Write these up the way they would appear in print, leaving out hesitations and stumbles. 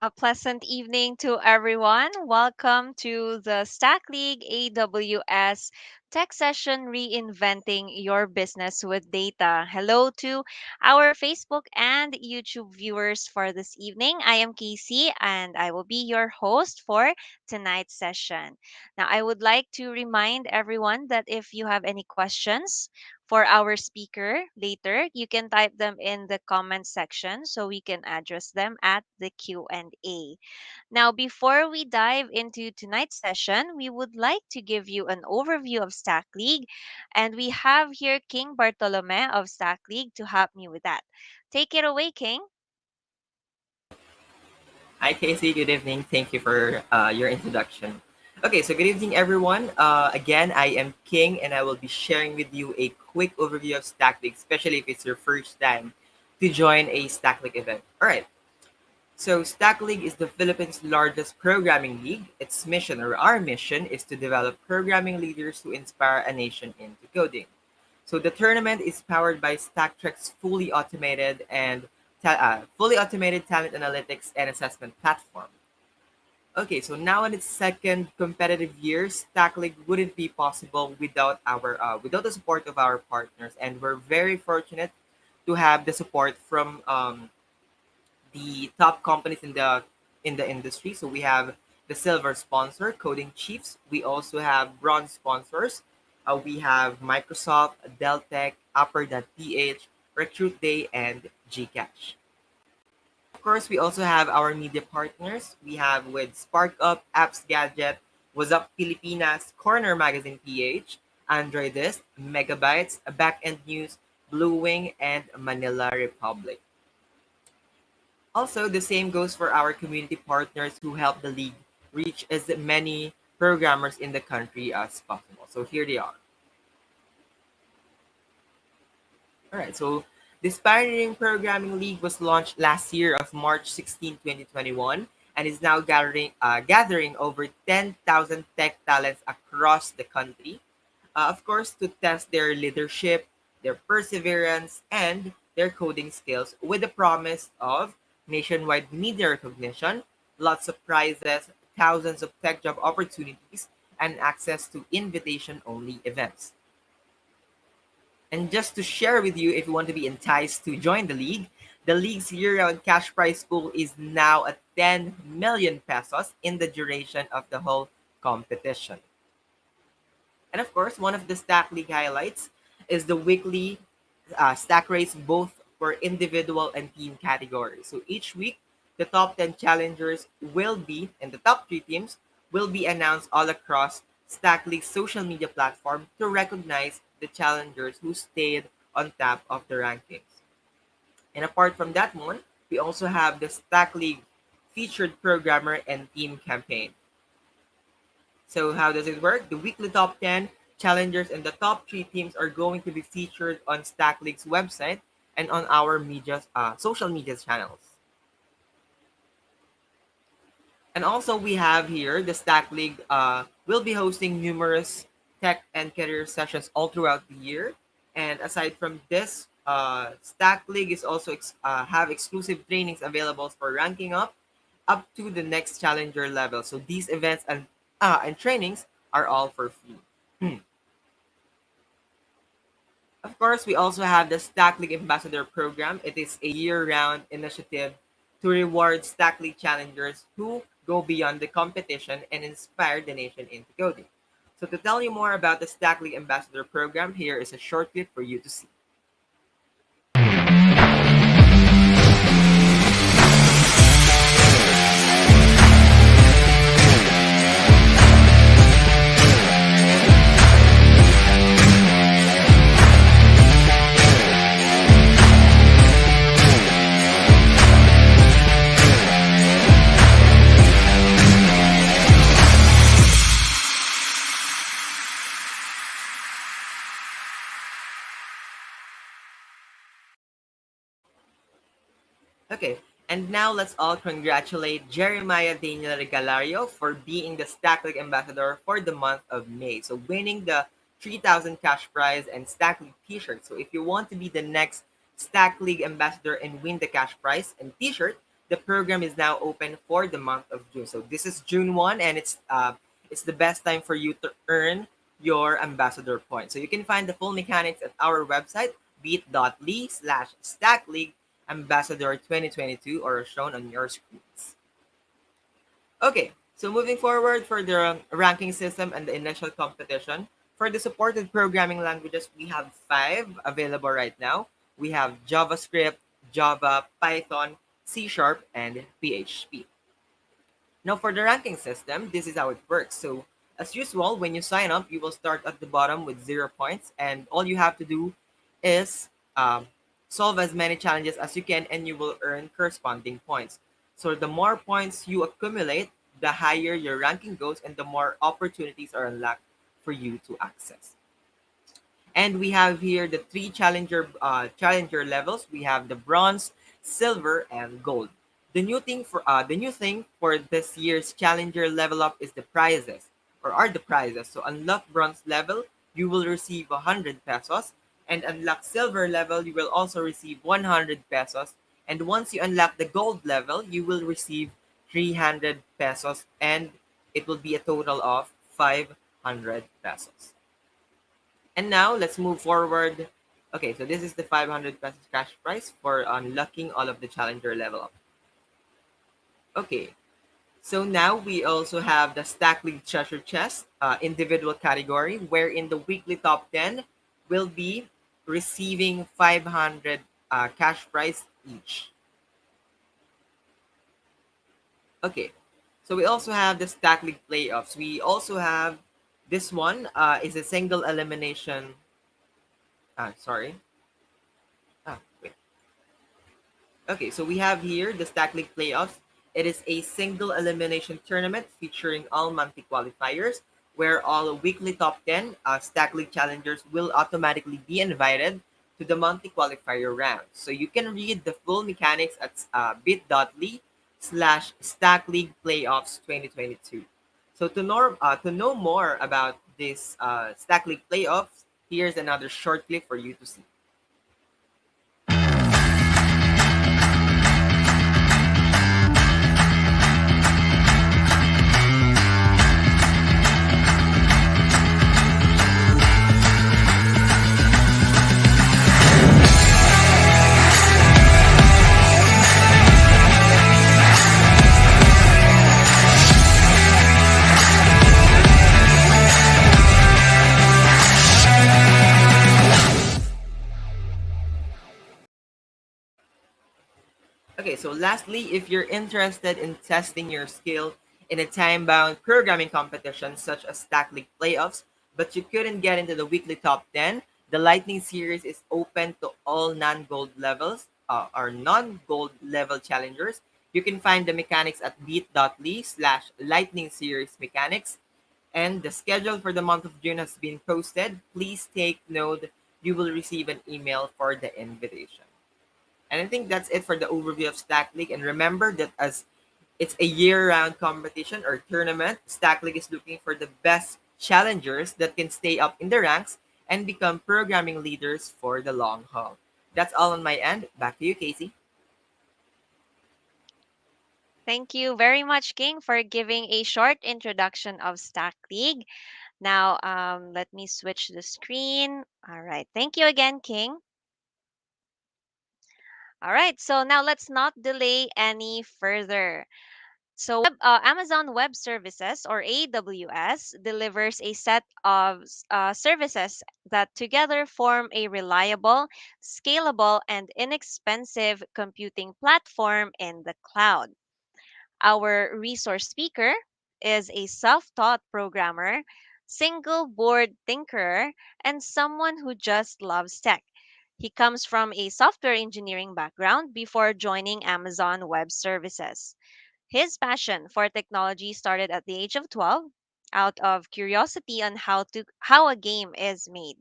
A pleasant evening to everyone. Welcome to the StackLeague AWS Tech Session Reinventing Your Business with Data. Hello to our Facebook and YouTube viewers for this evening. I am Casey and I will be your host for tonight's session. Now, I would like to remind everyone that if you have any questions for our speaker later, you can type them in the comment section so we can address them at the Q&A. Now, before we dive into tonight's session, we would like to give you an overview of Stack League, and we have here King Bartolome of Stack League to help me with that. Take it away, King. Hi, Casey. Good evening. Thank you for your introduction. Okay, so good evening, everyone. Again, I am King, and I will be sharing with you a quick overview of StackLeague, especially if it's your first time to join a StackLeague event. All right, so StackLeague is the Philippines' largest programming league. Its mission, or our mission, is to develop programming leaders who inspire a nation into coding. So the tournament is powered by StackTrek's fully automated talent analytics and assessment platform. Okay, so now in its second competitive year, StackLeague wouldn't be possible without the support of our partners, and we're very fortunate to have the support from the top companies in the industry. So we have the silver sponsor, Coding Chiefs. We also have bronze sponsors. We have Microsoft, Deltec, Upper.ph, Recruit Day, and Gcash. Of course, we also have our media partners. We have with SparkUp, Apps Gadget, Was Up Pilipinas, Corner Magazine PH, Androidist, Megabytes, Backend News, Blue Wing, and Manila Republic. Also, the same goes for our community partners who help the league reach as many programmers in the country as possible. So here they are. All right, so this Pioneering Programming League was launched last year of March 16, 2021, and is now gathering over 10,000 tech talents across the country. Of course, to test their leadership, their perseverance, and their coding skills with the promise of nationwide media recognition, lots of prizes, thousands of tech job opportunities, and access to invitation only events. And just to share with you, if you want to be enticed to join the league's year-round cash prize pool is now at 10 million pesos in the duration of the whole competition. And of course, one of the Stack League highlights is the weekly stack race, both for individual and team categories. So each week, the top 10 challengers will be, and the top three teams will be announced all across Stack League's social media platform to recognize the challengers who stayed on top of the rankings. And apart from that one, we also have the Stack League featured programmer and team campaign. So how does it work? The weekly top 10 challengers and the top 3 teams are going to be featured on StackLeague's website and on our social media channels. And also we have here the Stack League will be hosting numerous tech and career sessions all throughout the year. And aside from this, Stack League is also have exclusive trainings available for ranking up to the next challenger level. So these events and trainings are all for free. Of course, we also have the Stack League Ambassador Program. It is a year-round initiative to reward Stack League challengers who go beyond the competition and inspire the nation into coding. So to tell you more about the Stack League Ambassador Program, here is a short clip for you to see. Okay, and now let's all congratulate Jeremiah Daniel Regalario for being the Stack League Ambassador for the month of May. So winning the 3,000 cash prize and Stack League t-shirt. So if you want to be the next Stack League Ambassador and win the cash prize and t-shirt, the program is now open for the month of June. So this is June 1, and it's the best time for you to earn your ambassador points. So you can find the full mechanics at our website, bit.ly/StackLeague Ambassador 2022, or shown on your screens. Okay, so moving forward for the ranking system and the initial competition, for the supported programming languages, we have five available right now. We have JavaScript, Java, Python, C Sharp, and PHP. Now, for the ranking system, this is how it works. So, as usual, when you sign up, you will start at the bottom with 0 points, and all you have to do is solve as many challenges as you can, and you will earn corresponding points. So, the more points you accumulate, the higher your ranking goes, and the more opportunities are unlocked for you to access. And we have here the three challenger levels. We have the bronze, silver, and gold. The new thing for this year's challenger level up is the prizes, or are the prizes. So unlock bronze level, you will receive 100 pesos, and unlock silver level, you will also receive 100 pesos. And once you unlock the gold level, you will receive 300 pesos, and it will be a total of 500 pesos. And now let's move forward. Okay, so this is the 500 pesos cash prize for unlocking all of the challenger level up. Okay, so now we also have the Stack League Treasure Chest individual category, wherein the weekly top 10 will be receiving 500 cash prize each. Okay, so we also have the Stack League playoffs. We also have this one is a single elimination. Sorry. Wait. Okay, so we have here the Stack League playoffs. It is a single elimination tournament featuring all monthly qualifiers, where all weekly top 10 Stack League challengers will automatically be invited to the monthly qualifier round. So you can read the full mechanics at bit.ly/Stack League Playoffs 2022. So to know more about this Stack League playoffs, here's another short clip for you to see. Okay, so lastly, if you're interested in testing your skill in a time bound programming competition such as Stack League Playoffs, but you couldn't get into the weekly top 10, the Lightning Series is open to all non-gold level challengers. You can find the mechanics at bit.ly/Lightning Series Mechanics, and the schedule for the month of June has been posted. Please take note, you will receive an email for the invitation. And I think that's it for the overview of Stack League. And remember that as it's a year-round competition or tournament, Stack League is looking for the best challengers that can stay up in the ranks and become programming leaders for the long haul. That's all on my end. Back to you, Casey. Thank you very much, King, for giving a short introduction of Stack League. Now, let me switch the screen. All right. Thank you again, King. All right. So now let's not delay any further. Amazon Web Services, or AWS, delivers a set of services that together form a reliable, scalable, and inexpensive computing platform in the cloud. Our resource speaker is a self taught programmer, single board thinker, and someone who just loves tech. He comes from a software engineering background before joining Amazon Web Services. His passion for technology started at the age of 12 out of curiosity on how a game is made.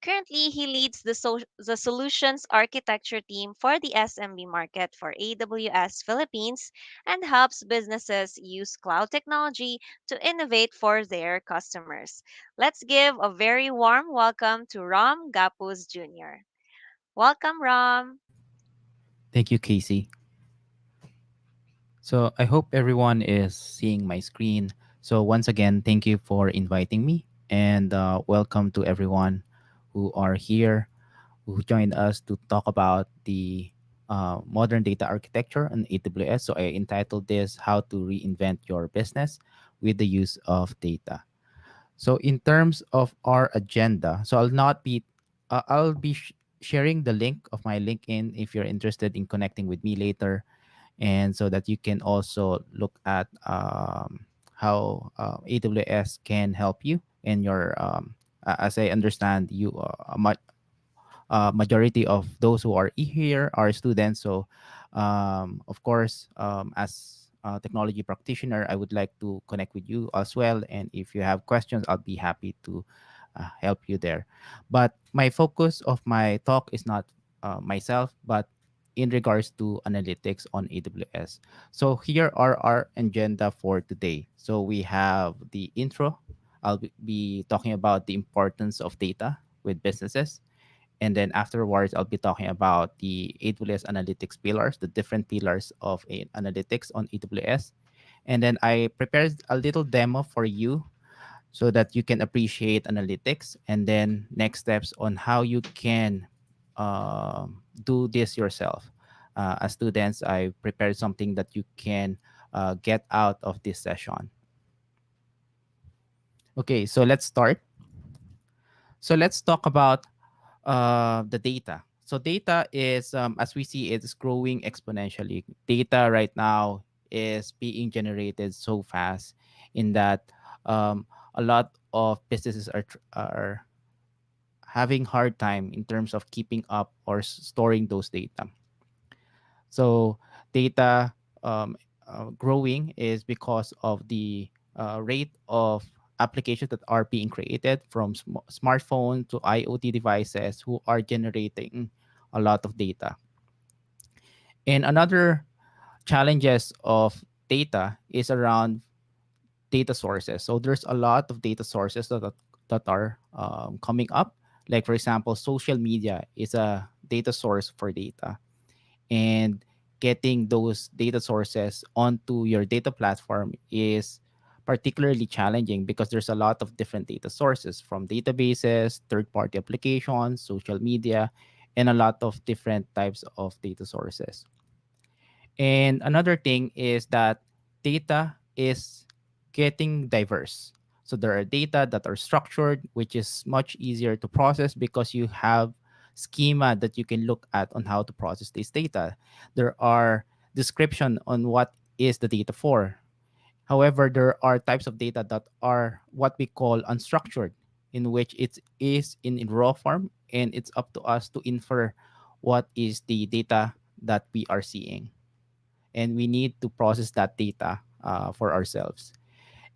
Currently, he leads the solutions architecture team for the SMB market for AWS Philippines and helps businesses use cloud technology to innovate for their customers. Let's give a very warm welcome to Rom Gapuz Jr. Welcome, Rom. Thank you, Casey. So I hope everyone is seeing my screen. So once again, thank you for inviting me, and welcome to everyone who are here, who joined us to talk about the modern data architecture on AWS. So I entitled this "How to Reinvent Your Business with the Use of Data." So in terms of our agenda, so I'll be sharing the link of my LinkedIn if you're interested in connecting with me later, and so that you can also look at how AWS can help you in your as I understand you majority of those who are here are students. So, of course, as a technology practitioner, I would like to connect with you as well. And if you have questions, I'll be happy to help you there. But my focus of my talk is not myself, but in regards to analytics on AWS. So here are our agenda for today. So we have the intro. I'll be talking about the importance of data with businesses, and then afterwards I'll be talking about the AWS analytics pillars, the different pillars of analytics on AWS. And then I prepared a little demo for you so that you can appreciate analytics, and then next steps on how you can do this yourself. As students, I prepared something that you can get out of this session. Okay, so let's start. So let's talk about the data. So data is, as we see, it's growing exponentially. Data right now is being generated so fast, in that a lot of businesses are having hard time in terms of keeping up or storing those data. So data um, growing is because of the rate of applications that are being created from smartphone to IoT devices who are generating a lot of data. And another challenges of data is around data sources. So there's a lot of data sources that are coming up. Like for example, social media is a data source for data, and getting those data sources onto your data platform is particularly challenging because there's a lot of different data sources from databases, third-party applications, social media, and a lot of different types of data sources. And another thing is that data is getting diverse. So there are data that are structured, which is much easier to process because you have schema that you can look at on how to process this data. There are description on what is the data for. However, there are types of data that are what we call unstructured, in which it is in raw form, and it's up to us to infer what is the data that we are seeing, and we need to process that data for ourselves.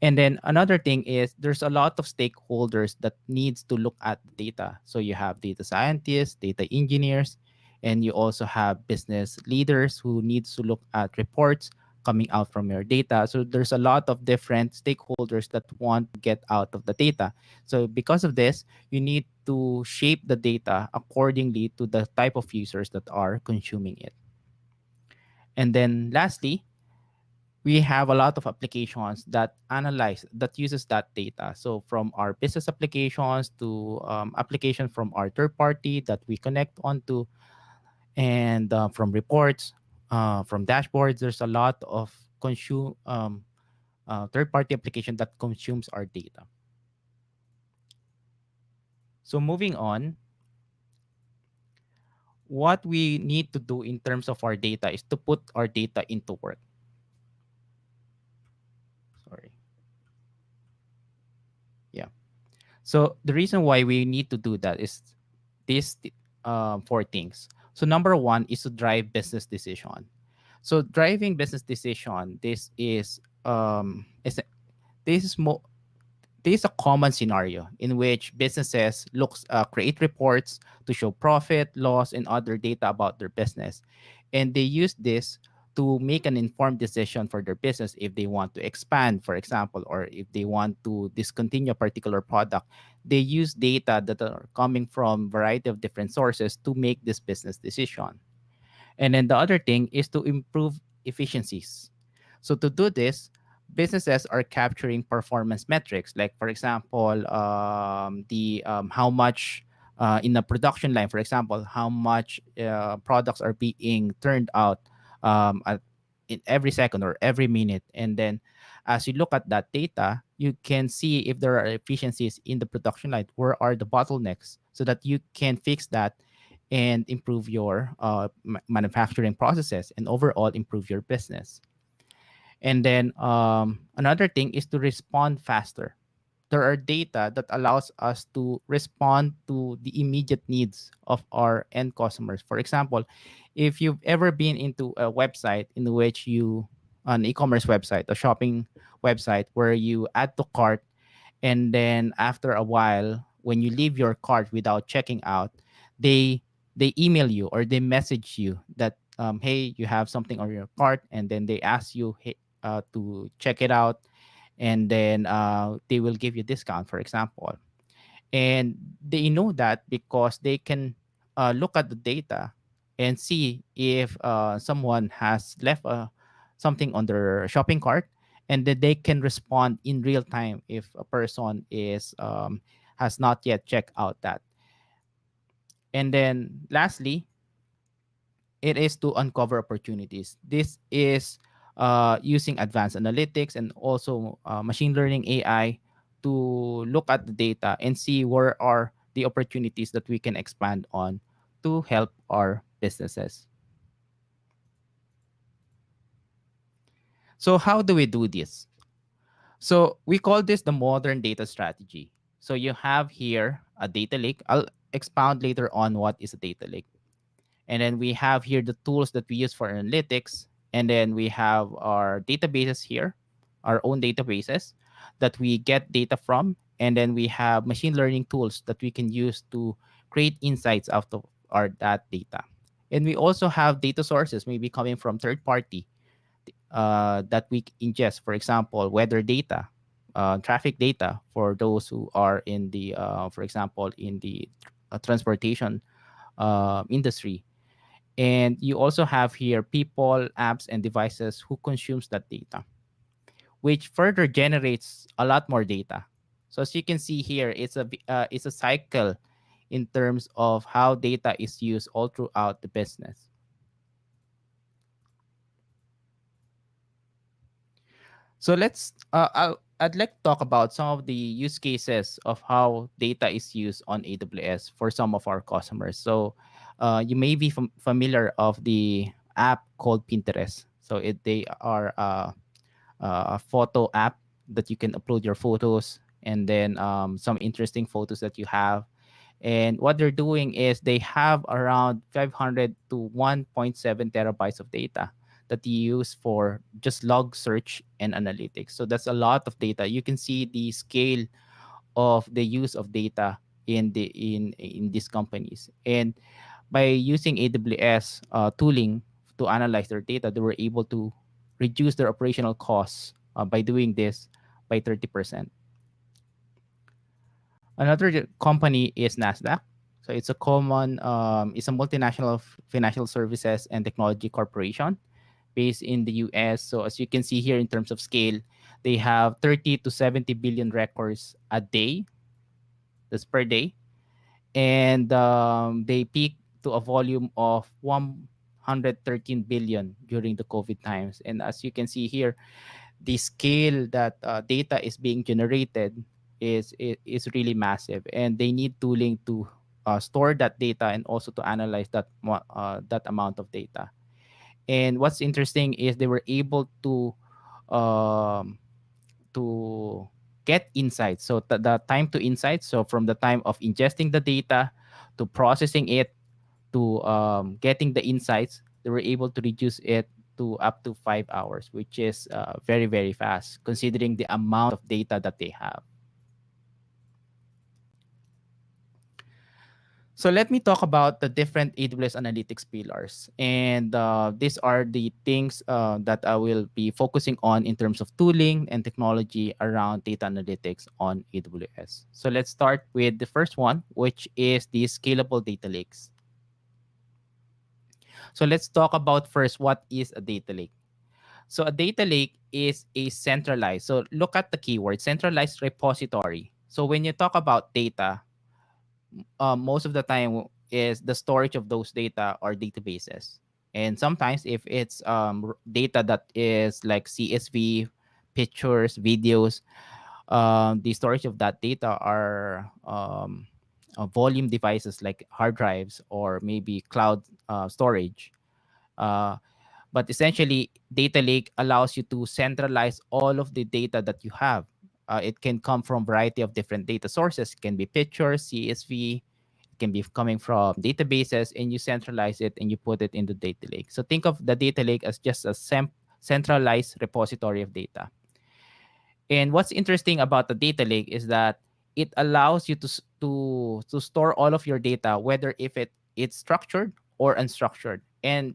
And then another thing is there's a lot of stakeholders that needs to look at the data. So you have data scientists, data engineers, and you also have business leaders who needs to look at reports coming out from your data. So there's a lot of different stakeholders that want to get out of the data. So because of this, you need to shape the data accordingly to the type of users that are consuming it. And then lastly, we have a lot of applications that analyze that uses that data. So from our business applications to application from our third party that we connect onto, and from reports, from dashboards, there's a lot of consume third party application that consumes our data. So moving on, what we need to do in terms of our data is to put our data into work. Sorry. Yeah. So the reason why we need to do that is these four things. So number one is to drive business decision. So driving business decision, this is more this is a common scenario in which businesses create reports to show profit, loss, and other data about their business, and they use this to make an informed decision for their business if they want to expand, for example, or if they want to discontinue a particular product. They use data that are coming from variety of different sources to make this business decision. And then the other thing is to improve efficiencies. So to do this, businesses are capturing performance metrics, like for example, the how much in the production line, for example, how much products are being turned out at in every second or every minute, and then as you look at that data, you can see if there are efficiencies in the production line, where are the bottlenecks, so that you can fix that and improve your manufacturing processes and overall improve your business. And then another thing is to respond faster. There are data that allows us to respond to the immediate needs of our end customers. For example, if you've ever been into a website in which an e-commerce website, a shopping website, where you add to cart, and then after a while, when you leave your cart without checking out, they they email you or they message you that hey, you have something on your cart, and then they ask you, hey, to check it out, and then they will give you discount, for example. And they know that because they can look at the data and see if someone has left something on their shopping cart, and then they can respond in real time if a person is has not yet checked out that. And then lastly, it is to uncover opportunities. This is using advanced analytics and also machine learning AI to look at the data and see where are the opportunities that we can expand on to help our businesses. So how do we do this? So we call this the modern data strategy. So you have here a data lake. I'll expound later on what is a data lake. And then we have here the tools that we use for analytics. And then we have our databases here, our own databases that we get data from. And then we have machine learning tools that we can use to create insights out of our that data. And we also have data sources maybe coming from third party that we ingest, for example, weather data, traffic data for those who are in the, for example, in the transportation industry. And you also have here people, apps, and devices who consumes that data, which further generates a lot more data. So as you can see here, it's a cycle in terms of how data is used all throughout the business. So I'd like to talk about some of the use cases of how data is used on AWS for some of our customers. So you may be familiar of the app called Pinterest. So they are a photo app that you can upload your photos, and then some interesting photos that you have. And what they're doing is they have around 500 to 1.7 terabytes of data that you use for just log search and analytics. So that's a lot of data. You can see the scale of the use of data in these companies. And by using AWS tooling to analyze their data, they were able to reduce their operational costs by doing this by 30%. Another company is Nasdaq. So it's a multinational financial services and technology corporation based in the US. So as you can see here in terms of scale, they have 30 to 70 billion records a day. That's per day. And they peaked to a volume of 113 billion during the COVID times. And as you can see here, the scale that data is being generated is really massive, and they need tooling to store that data and also to analyze that amount of data. And what's interesting is they were able um, to get insights. So the time to insights. So from the time of ingesting the data to processing it to getting the insights, they were able to reduce it to up to 5 hours, which is very, very fast considering the amount of data that they have. So let me talk about the different AWS analytics pillars. And these are the things that I will be focusing on in terms of tooling and technology around data analytics on AWS. So let's start with the first one, which is the scalable data lakes. So let's talk about first what is a data lake. So a data lake is a centralized. So look at the keyword centralized repository. So when you talk about data, most of the time is the storage of those data or databases. And sometimes if it's data that is like CSV, pictures, videos, the storage of that data are volume devices like hard drives or maybe cloud storage. Uh, but essentially, data lake allows you to centralize all of the data that you have. It can come from variety of different data sources. It can be pictures, CSV, it can be coming from databases, and you centralize it and you put it in the data lake. So think of the data lake as just a centralized repository of data. And what's interesting about the data lake is that it allows you to store all of your data, whether if it's structured or unstructured. And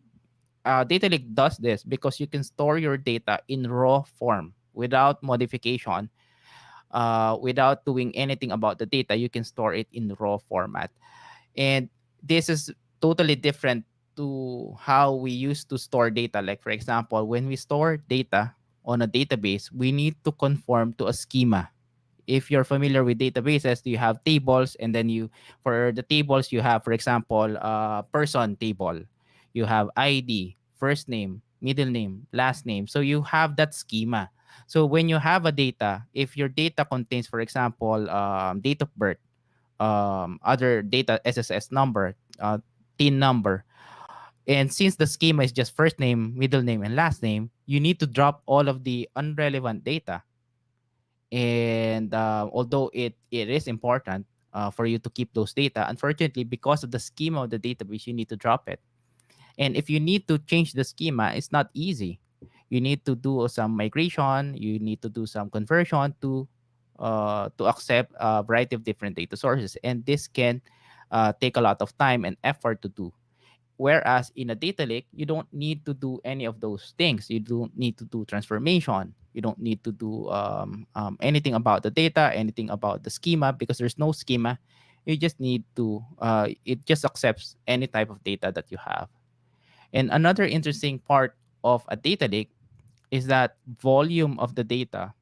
data lake does this because you can store your data in raw form without modification, without doing anything about the data. You can store it in raw format, and this is totally different to how we used to store data. Like for example, when we store data on a database, we need to conform to a schema. If you're familiar with databases, you have tables, and then you, for the tables, you have, for example, person table, you have ID, first name, middle name, last name. So you have that schema. So when you have a data, if your data contains, for example, date of birth, other data, SSS number, TIN number, and since the schema is just first name, middle name, and last name, you need to drop all of the unrelevant data. And although it is important for you to keep those data, unfortunately, because of the schema of the database, you need to drop it. And if you need to change the schema, it's not easy. You need to do some migration, you need to do some conversion to accept a variety of different data sources, and this can take a lot of time and effort to do. Whereas in a data lake, you don't need to do any of those things. You don't need to do transformation. You don't need to do anything about the data, anything about the schema, because there's no schema. You just need to, it just accepts any type of data that you have. And another interesting part of a data lake is that volume of the data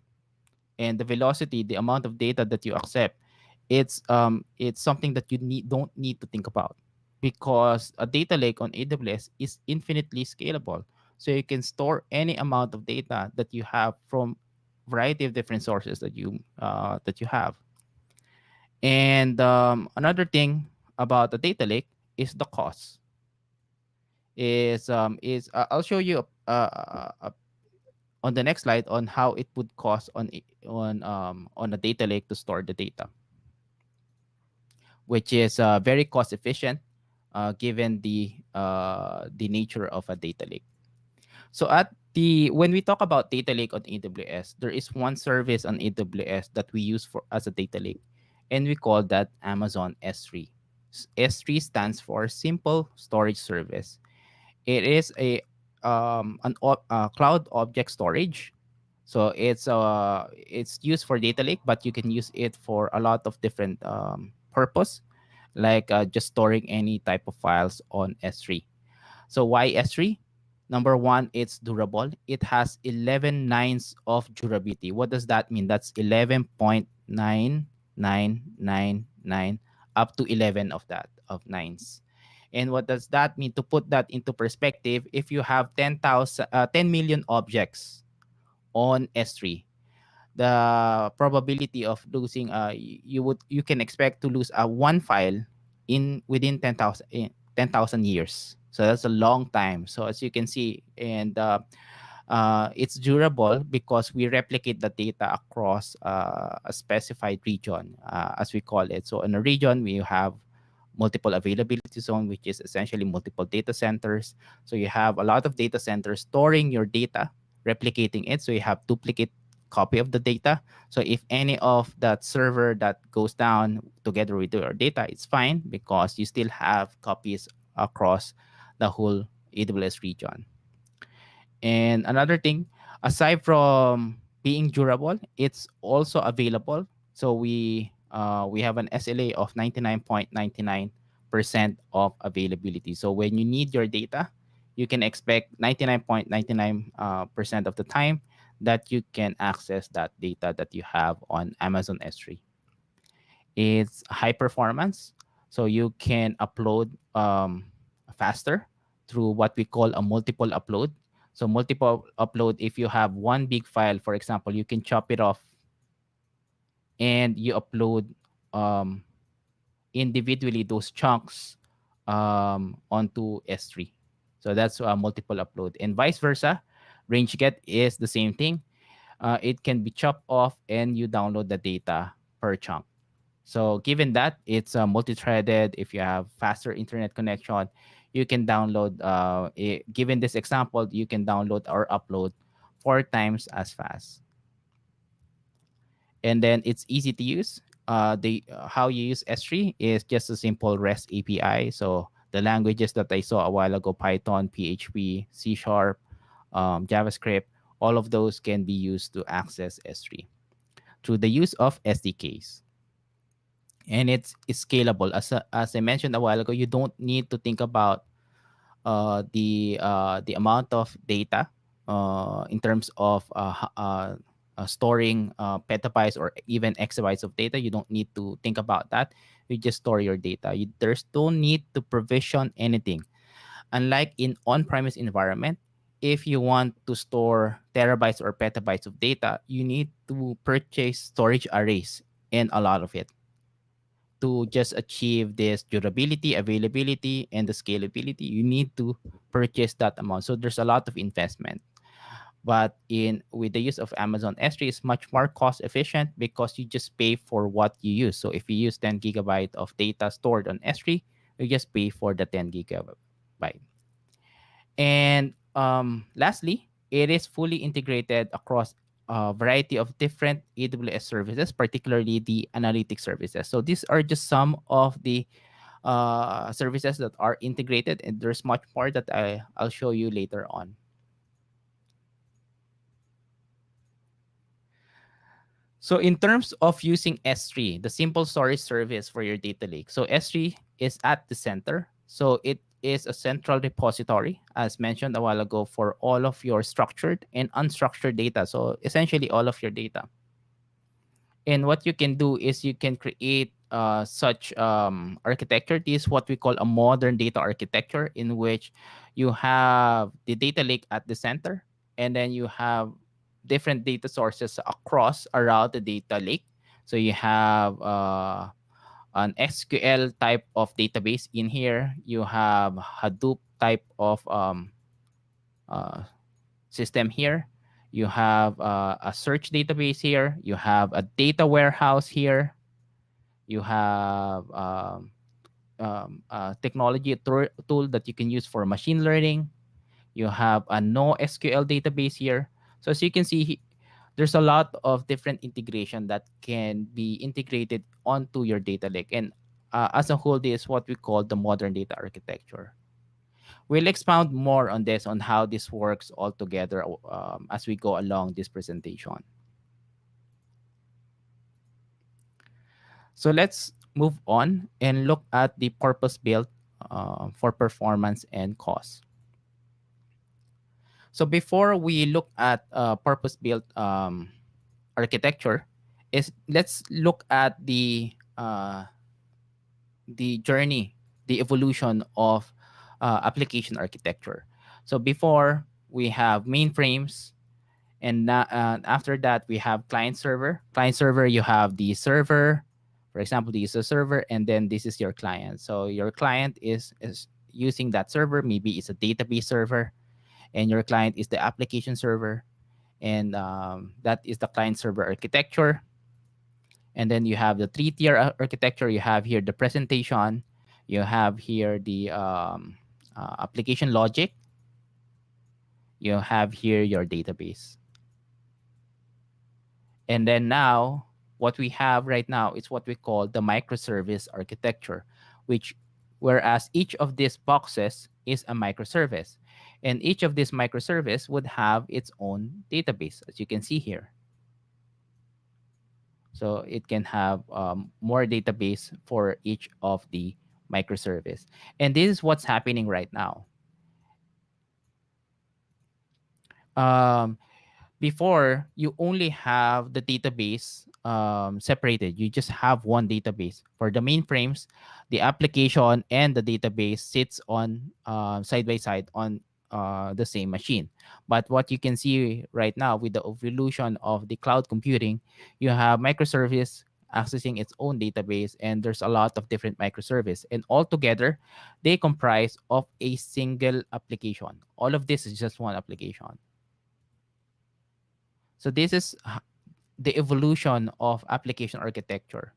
and the velocity, the amount of data that you accept, it's something that you don't need to think about, because a data lake on AWS is infinitely scalable. So you can store any amount of data that you have from variety of different sources that you have. And another thing about the data lake is the cost. I'll show you on the next slide on how it would cost on a data lake to store the data, which is very cost efficient given the nature of a data lake. So at the when we talk about data lake on AWS, there is one service on AWS that we use for as a data lake, and we call that Amazon S3. S3 stands for Simple Storage Service. It is a cloud object storage. So it's used for data lake, but you can use it for a lot of different purpose, like just storing any type of files on S3. So why S3? Number one, it's durable. It has 11 nines of durability. What does that mean? That's 11.9999 up to 11 of that of nines. And what does that mean? To put that into perspective, if you have 10 million objects on S3, the probability of losing you can expect to lose a one file in within 10,000 years. So that's a long time. So as you can see, and it's durable because we replicate the data across a specified region, as we call it. So in a region, we have multiple availability zone, which is essentially multiple data centers. So you have a lot of data centers storing your data, replicating it. So you have duplicate copy of the data. So if any of that server that goes down together with your data, it's fine because you still have copies across the whole AWS region. And another thing, aside from being durable, it's also available. So we have an SLA of 99.99% of availability. So when you need your data, you can expect 99.99% percent of the time that you can access that data that you have on Amazon S3. It's high performance, so you can upload faster through what we call a multiple upload. So multiple upload, if you have one big file, for example, you can chop it off and you upload um, individually those chunks onto S3. So that's a multiple upload, and vice versa. Range get is the same thing. It can be chopped off and you download the data per chunk. So given that it's multi-threaded, if you have faster internet connection, you can download. Given this example, you can download or upload 4 times as fast, and then it's easy to use. The How you use S3 is just a simple REST API. So the languages that I saw a while ago, Python, PHP, C Sharp, JavaScript, all of those can be used to access S3 through the use of SDKs. And it's scalable. As I mentioned a while ago, you don't need to think about the amount of data in terms of storing petabytes or even exabytes of data. You don't need to think about that. You just store your data. There's no need to provision anything. Unlike in on-premise environment, if you want to store terabytes or petabytes of data, you need to purchase storage arrays and a lot of it to just achieve this durability, availability, and the scalability. You need to purchase that amount. So there's a lot of investment. But in with the use of Amazon S3, is much more cost efficient because you just pay for what you use. So if you use 10 gigabyte of data stored on S3, you just pay for the 10 gigabyte. And lastly, it is fully integrated across a variety of different AWS services, particularly the analytics services. So these are just some of the services that are integrated, and there's much more that I'll show you later on. So in terms of using S3, the simple storage service for your data lake. So S3 is at the center. So it is a central repository, as mentioned a while ago, for all of your structured and unstructured data. So essentially all of your data. And what you can do is you can create such architecture. This is what we call a modern data architecture, in which you have the data lake at the center, and then you have different data sources across around the data lake. So you have an SQL type of database in here. You have Hadoop type of uh, system here. You have a search database here. You have a data warehouse here. You have a technology tool that you can use for machine learning. You have a NoSQL database here. So as you can see, there's a lot of different integration that can be integrated onto your data lake. And as a whole, this is what we call the modern data architecture. We'll expound more on this, on how this works all together as we go along this presentation. So let's move on and look at the purpose built for performance and cost. So before we look at purpose built architecture, is let's look at the journey, the evolution of application architecture. So before we have mainframes, and after that we have client server. Client server, you have the server. For example, this is a server, and then this is your client. So your client is using that server. Maybe it's a database server, and your client is the application server, and that is the client server architecture. And then you have the three-tier architecture. You have here the presentation. You have here the application logic. You have here your database. And then now, what we have right now is what we call the microservice architecture, which whereas each of these boxes is a microservice, and each of these microservice would have its own database, as you can see here. So it can have more database for each of the microservice. And this is what's happening right now. Um, Before, you only have the database separated. You just have one database for the mainframes. The application and the database sits on side by side on the same machine. But what you can see right now with the evolution of the cloud computing, you have microservice accessing its own database, and there's a lot of different microservice, and all together they comprise of a single application. All of this is just one application. So this is the evolution of application architecture.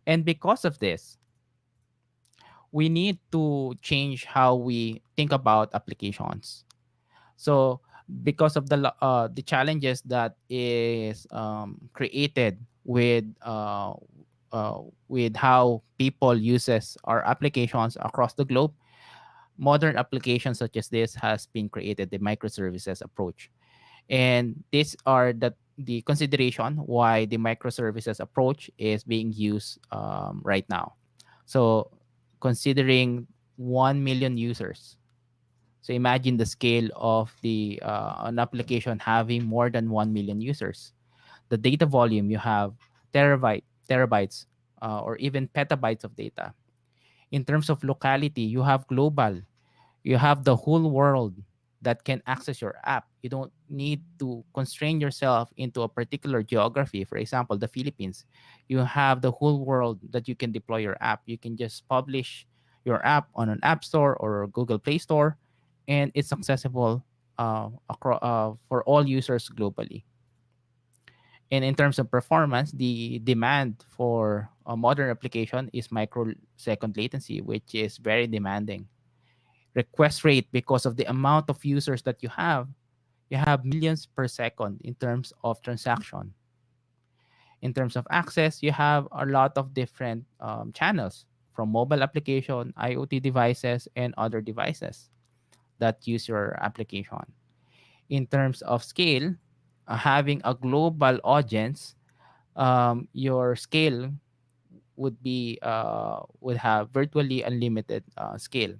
And because of this, we need to change how we think about applications. So because of the challenges that is created with how people uses our applications across the globe, modern applications such as this has been created, the microservices approach. And these are the consideration why the microservices approach is being used right now. So considering 1 million users, so imagine the scale of the an application having more than 1 million users. The data volume, you have terabytes or even petabytes of data. In terms of locality, you have global, you have the whole world that can access your app. You don't need to constrain yourself into a particular geography. For example, the Philippines, you have the whole world that you can deploy your app. You can just publish your app on an app store or Google Play Store, and it's accessible for all users globally. And in terms of performance, the demand for a modern application is microsecond latency, which is very demanding. Request rate, because of the amount of users that you have millions per second in terms of transaction. In terms of access, you have a lot of different channels from mobile application, IoT devices, and other devices that use your application. In terms of scale, having a global audience, your scale would have virtually unlimited scale.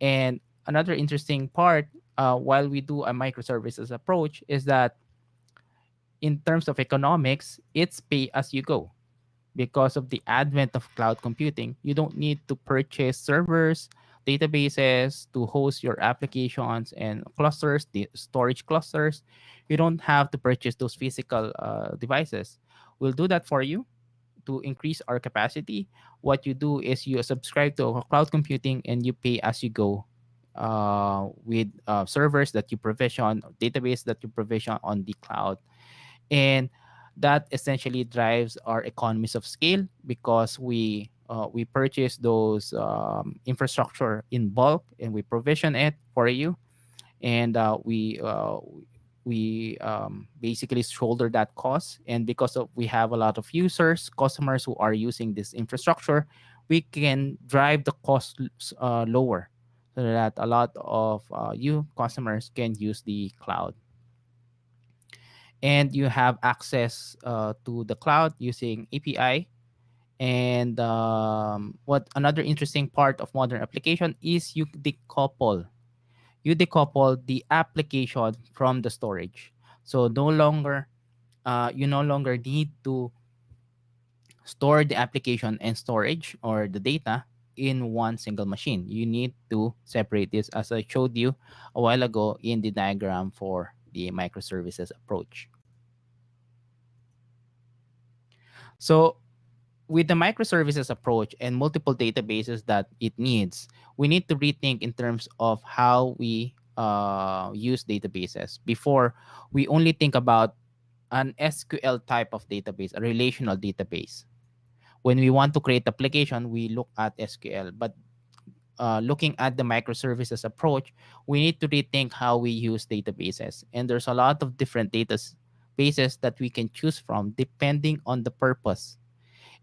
And another interesting part, while we do a microservices approach, is that in terms of economics, it's pay as you go. Because of the advent of cloud computing, you don't need to purchase servers, databases to host your applications and clusters, the storage clusters. You don't have to purchase those physical devices. We'll do that for you to increase our capacity. What you do is you subscribe to our cloud computing and you pay as you go with servers that you provision, database that you provision on the cloud. And that essentially drives our economies of scale because we purchase those infrastructure in bulk and we provision it for you, and we basically shoulder that cost. And because of we have a lot of users, customers who are using this infrastructure, we can drive the cost lower so that a lot of you customers can use the cloud, and you have access to the cloud using API. And what another interesting part of modern application is you decouple the application from the storage. So no longer you no longer need to store the application and storage or the data in one single machine. You need to separate this, as I showed you a while ago in the diagram for the microservices approach. So with the microservices approach and multiple databases that it needs, we need to rethink in terms of how we use databases. Before, we only think about an SQL type of database, a relational database. When we want to create application, we look at SQL. But looking at the microservices approach, we need to rethink how we use databases. And there's a lot of different databases that we can choose from depending on the purpose.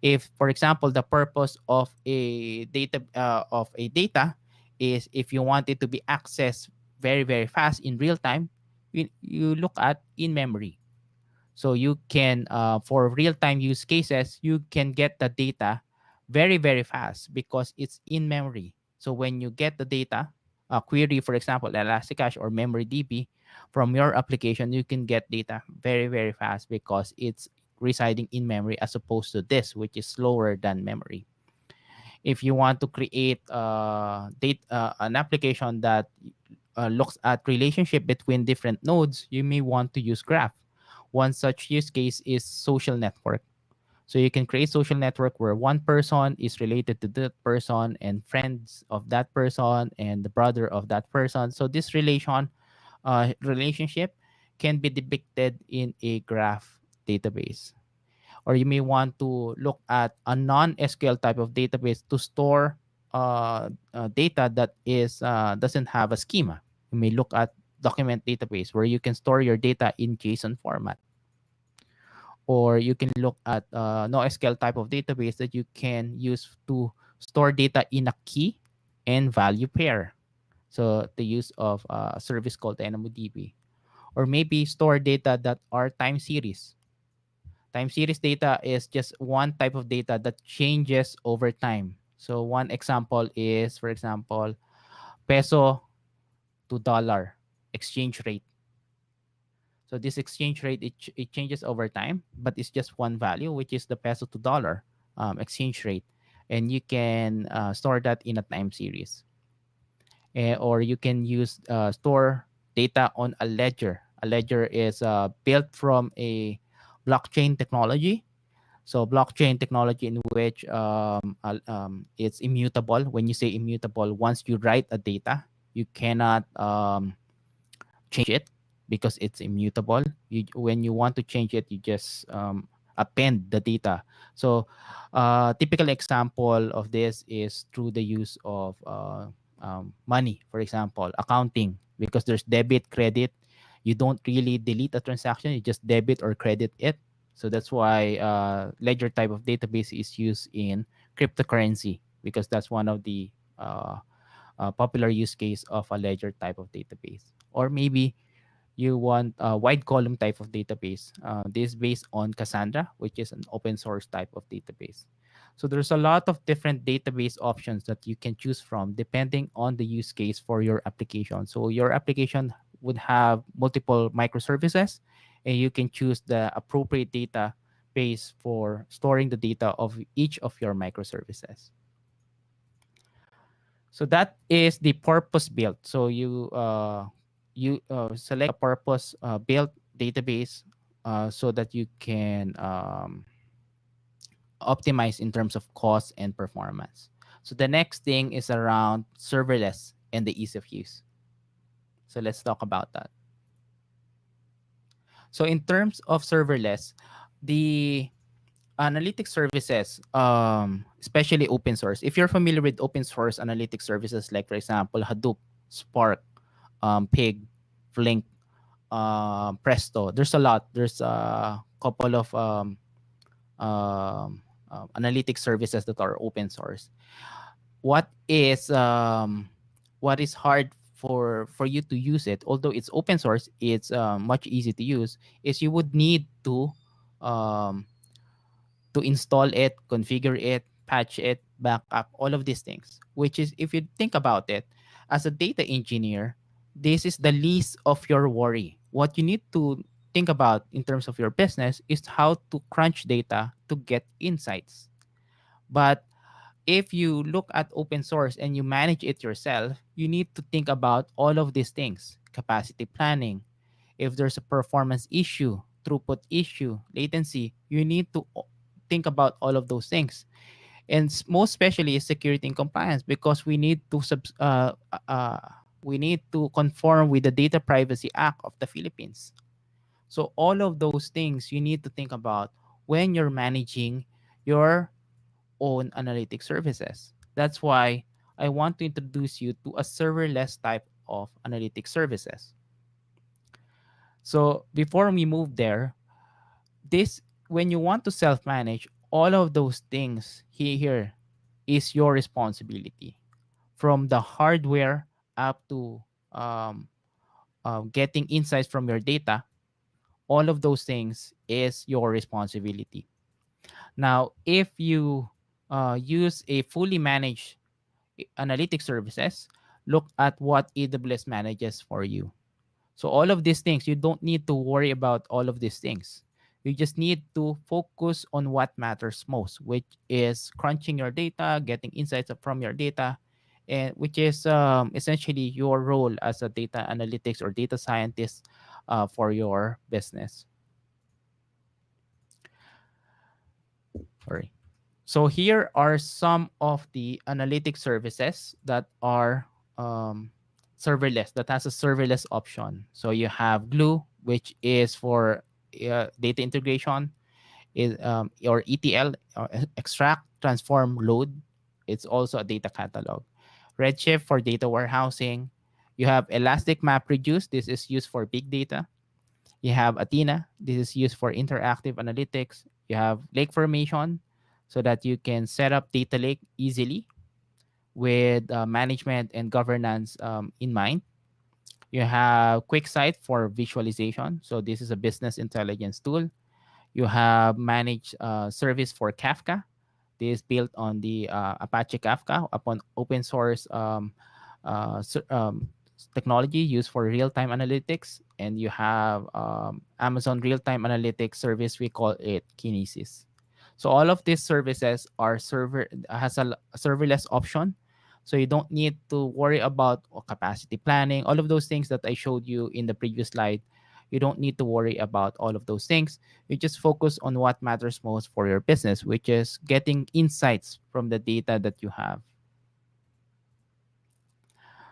If, for example, the purpose of a data is if you want it to be accessed very very fast in real time, you look at in memory. So you can for real time use cases, you can get the data very very fast because it's in memory. So when you get the data query, for example, Elasticache or MemoryDB, From your application, you can get data very, very fast because it's residing in memory as opposed to this, which is slower than memory. If you want to create an application that looks at relationship between different nodes, you may want to use graph. One such use case is social network. So you can create social network where one person is related to that person and friends of that person and the brother of that person. So this relationship can be depicted in a graph database. Or you may want to look at a non-SQL type of database to store data that is doesn't have a schema. You may look at document database where you can store your data in JSON format. Or you can look at NoSQL type of database that you can use to store data in a key and value pair. So the use of a service called DynamoDB. Or maybe store data that are time series. Time series data is just one type of data that changes over time. So one example is, for example, peso to dollar exchange rate. So this exchange rate, it changes over time, but it's just one value, which is the peso to dollar exchange rate. And you can store that in a time series. Or you can use store data on a ledger. A ledger is built from a blockchain technology. So blockchain technology in which it's immutable. When you say immutable, once you write a data, you cannot change it because it's immutable. When you want to change it, you just append the data. So typical example of this is through the use of money, for example, accounting, because there's debit, credit. You don't really delete a transaction, you just debit or credit it. So that's why ledger type of database is used in cryptocurrency, because that's one of the popular use case of a ledger type of database. Or maybe you want a wide column type of database. This is based on Cassandra, which is an open source type of database. So there's a lot of different database options that you can choose from depending on the use case for your application. So your application would have multiple microservices, and you can choose the appropriate database for storing the data of each of your microservices. So that is the purpose built. So you select a purpose built database so that you can optimize in terms of cost and performance. So the next thing is around serverless and the ease of use. So let's talk about that. So in terms of serverless, the analytic services, especially open source. If you're familiar with open source analytic services, like for example, Hadoop, Spark, Pig, Flink, Presto, there's a lot. There's a couple of analytic services that are open source. What is hard for you to use it, although it's open source, it's much easy to use, is you would need um, to install it, configure it, patch it, backup, all of these things. Which is, if you think about it, as a data engineer, this is the least of your worry. What you need to think about in terms of your business is how to crunch data to get insights. But if you look at open source and you manage it yourself, you need to think about all of these things: capacity planning. If there's a performance issue, throughput issue, latency, you need to think about all of those things. And most especially is security and compliance, because we need to conform with the Data Privacy Act of the Philippines. So all of those things you need to think about when you're managing your own analytic services. That's why I want to introduce you to a serverless type of analytic services. So before we move there, this when you want to self-manage, all of those things here is your responsibility. From the hardware up to um, getting insights from your data, all of those things is your responsibility. Now, if you use a fully managed analytic services, look at what AWS manages for you. So all of these things, you don't need to worry about all of these things. You just need to focus on what matters most, which is crunching your data, getting insights from your data, and which is essentially your role as a data analytics or data scientist for your business. Sorry. So here are some of the analytic services that are um, serverless, that has a serverless option. So you have Glue, which is for data integration, is or ETL, or extract, transform, load. It's also a data catalog. Redshift for data warehousing. You have Elastic MapReduce. This is used for big data. You have Athena. This is used for interactive analytics. You have Lake Formation so that you can set up data lake easily with management and governance in mind. You have QuickSight for visualization. So this is a business intelligence tool. You have managed service for Kafka. This is built on the Apache Kafka upon open source uh, s- um, technology used for real-time analytics. And you have Amazon real-time analytics service. We call it Kinesis. So all of these services are a serverless option. So you don't need to worry about capacity planning, all of those things that I showed you in the previous slide. You don't need to worry about all of those things. You just focus on what matters most for your business, which is getting insights from the data that you have.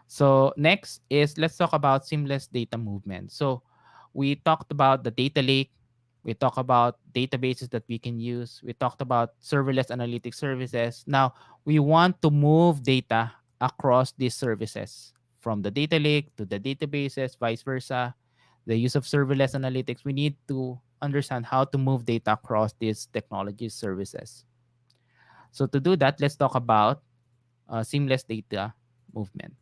So next is, let's talk about seamless data movement. So we talked about the data lake. We talked about databases that we can use. We talked about serverless analytics services. Now we want to move data across these services from the data lake to the databases, vice versa. The use of serverless analytics, we need to understand how to move data across these technology services. So to do that, let's talk about seamless data movement.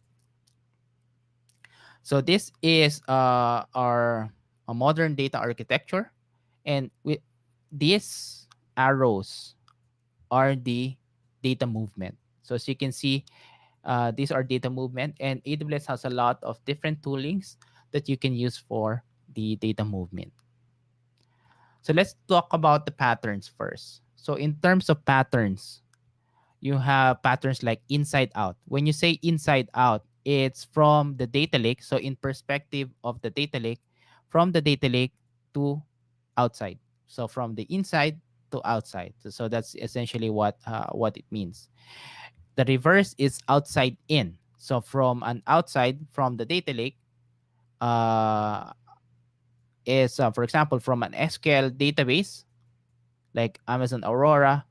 So this is our a modern data architecture, and these arrows are the data movement. So as you can see, these are data movement, and AWS has a lot of different toolings that you can use for the data movement. So let's talk about the patterns first. So in terms of patterns, you have patterns like inside out. When you say inside out, it's from the data lake. So in perspective of the data lake, from the data lake to outside. So from the inside to outside. So that's essentially what it means. The reverse is outside in. So from an outside from the data lake uh, is, for example, from an SQL database like Amazon Aurora.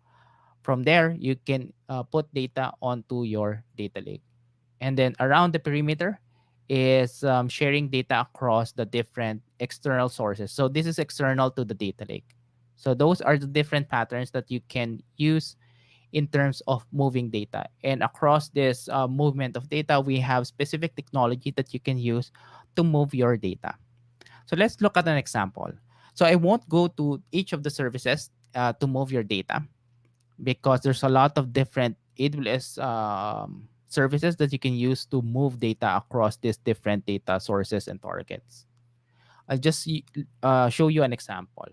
From there, you can put data onto your data lake. And then around the perimeter is sharing data across the different external sources. So this is external to the data lake. So those are the different patterns that you can use in terms of moving data. And across this movement of data, we have specific technology that you can use to move your data. So let's look at an example. So I won't go to each of the services to move your data, because there's a lot of different AWS services that you can use to move data across these different data sources and targets. I'll just show you an example.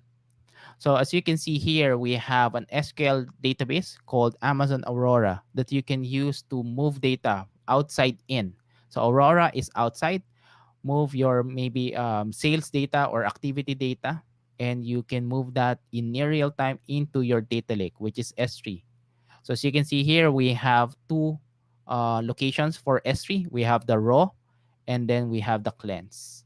So as you can see here, we have an SQL database called Amazon Aurora that you can use to move data outside in. So Aurora is outside. Move your maybe sales data or activity data, and you can move that in near real time into your data lake, which is S3. So as you can see here, we have two locations for S3. We have the raw, and then we have the cleanse.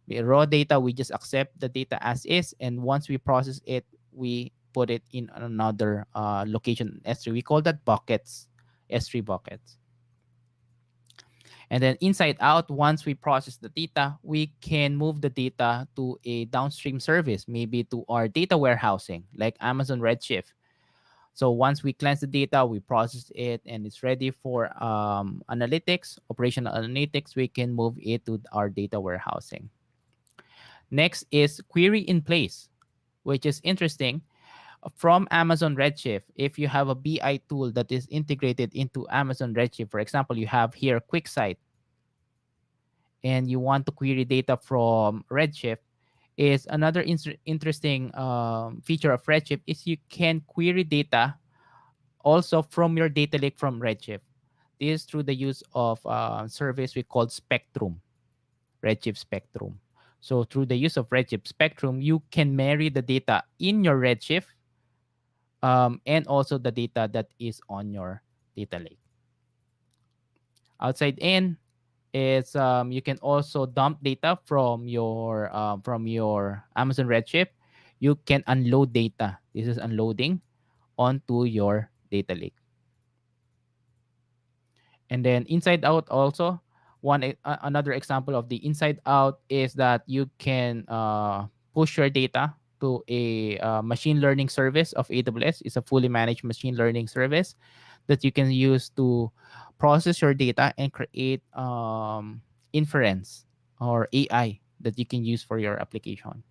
The raw data, we just accept the data as is, and once we process it, we put it in another location S3. We call that buckets, S3 buckets. And then inside out, once we process the data, we can move the data to a downstream service, maybe to our data warehousing, like Amazon Redshift. So once we cleanse the data, we process it, and it's ready for analytics, operational analytics, we can move it to our data warehousing. Next is query in place, which is interesting. From Amazon Redshift, if you have a BI tool that is integrated into Amazon Redshift, for example, you have here QuickSight, and you want to query data from Redshift, is another interesting feature of Redshift is you can query data also from your data lake from Redshift. This is through the use of service we call Spectrum, Redshift Spectrum. So through the use of Redshift Spectrum, you can marry the data in your Redshift and also the data that is on your data lake. Outside in is you can also dump data from your Amazon Redshift. You can unload data. This is unloading onto your data lake. And then inside out also, another example of the inside out is that you can push your data to a machine learning service of AWS. It's a fully managed machine learning service that you can use to process your data and create inference or AI that you can use for your application.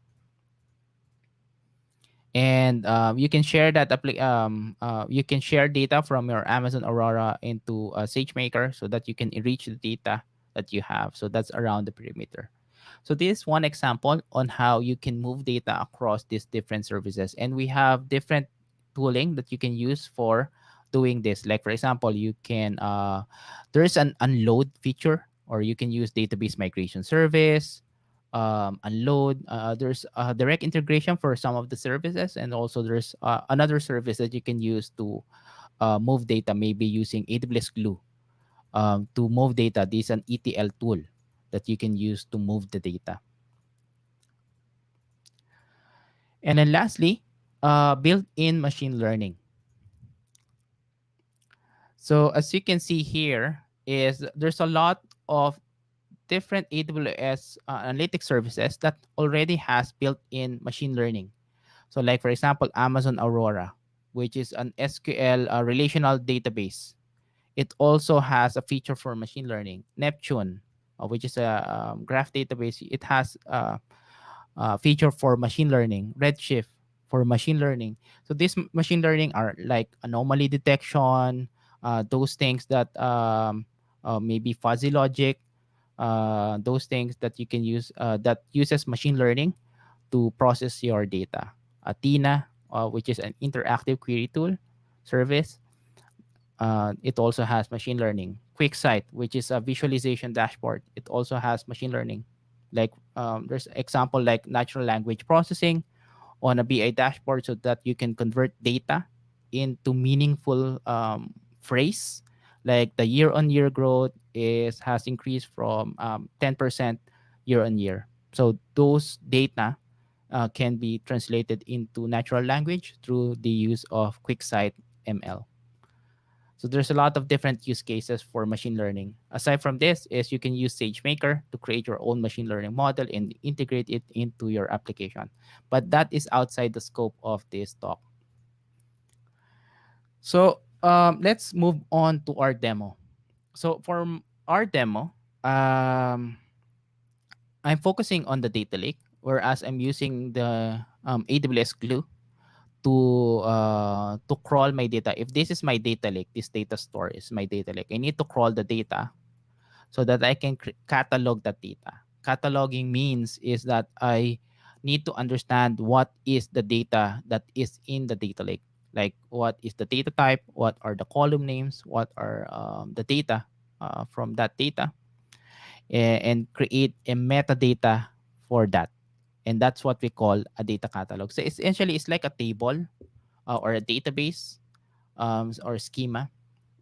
And you can share you can share data from your Amazon Aurora into SageMaker so that you can enrich the data that you have. So that's around the perimeter. So this is one example on how you can move data across these different services. And we have different tooling that you can use for doing this. Like for example, you can there's an unload feature, or you can use database migration service, unload. There's direct integration for some of the services, and also there's another service that you can use to move data, maybe using AWS Glue to move data. This is an ETL tool that you can use to move the data. And then lastly, built-in machine learning. So as you can see here, is there's a lot of different AWS analytics services that already has built-in machine learning. So like for example, Amazon Aurora, which is an SQL relational database. It also has a feature for machine learning. Neptune, which is a graph database, it has feature for machine learning. Redshift for machine learning. So this machine learning are like anomaly detection, those things that maybe fuzzy logic, those things that you can use that uses machine learning to process your data. Athena, which is an interactive query tool service, it also has machine learning. QuickSight, which is a visualization dashboard, it also has machine learning. Like there's example like natural language processing on a BI dashboard, so that you can convert data into meaningful phrase. Like the year-on-year growth is has increased from 10% year-on-year. So those data can be translated into natural language through the use of QuickSight ML. So there's a lot of different use cases for machine learning. Aside from this, is you can use SageMaker to create your own machine learning model and integrate it into your application. But that is outside the scope of this talk. So let's move on to our demo. So for our demo, um, I'm focusing on the data lake, whereas I'm using the AWS Glue to crawl my data. If this is my data lake, this data store is my data lake. I need to crawl the data so that I can catalog that data. Cataloging means is that I need to understand what is the data that is in the data lake. Like what is the data type, what are the column names, what are the data from that data, and create a metadata for that. And that's what we call a data catalog. So essentially, it's like a table or a database or schema.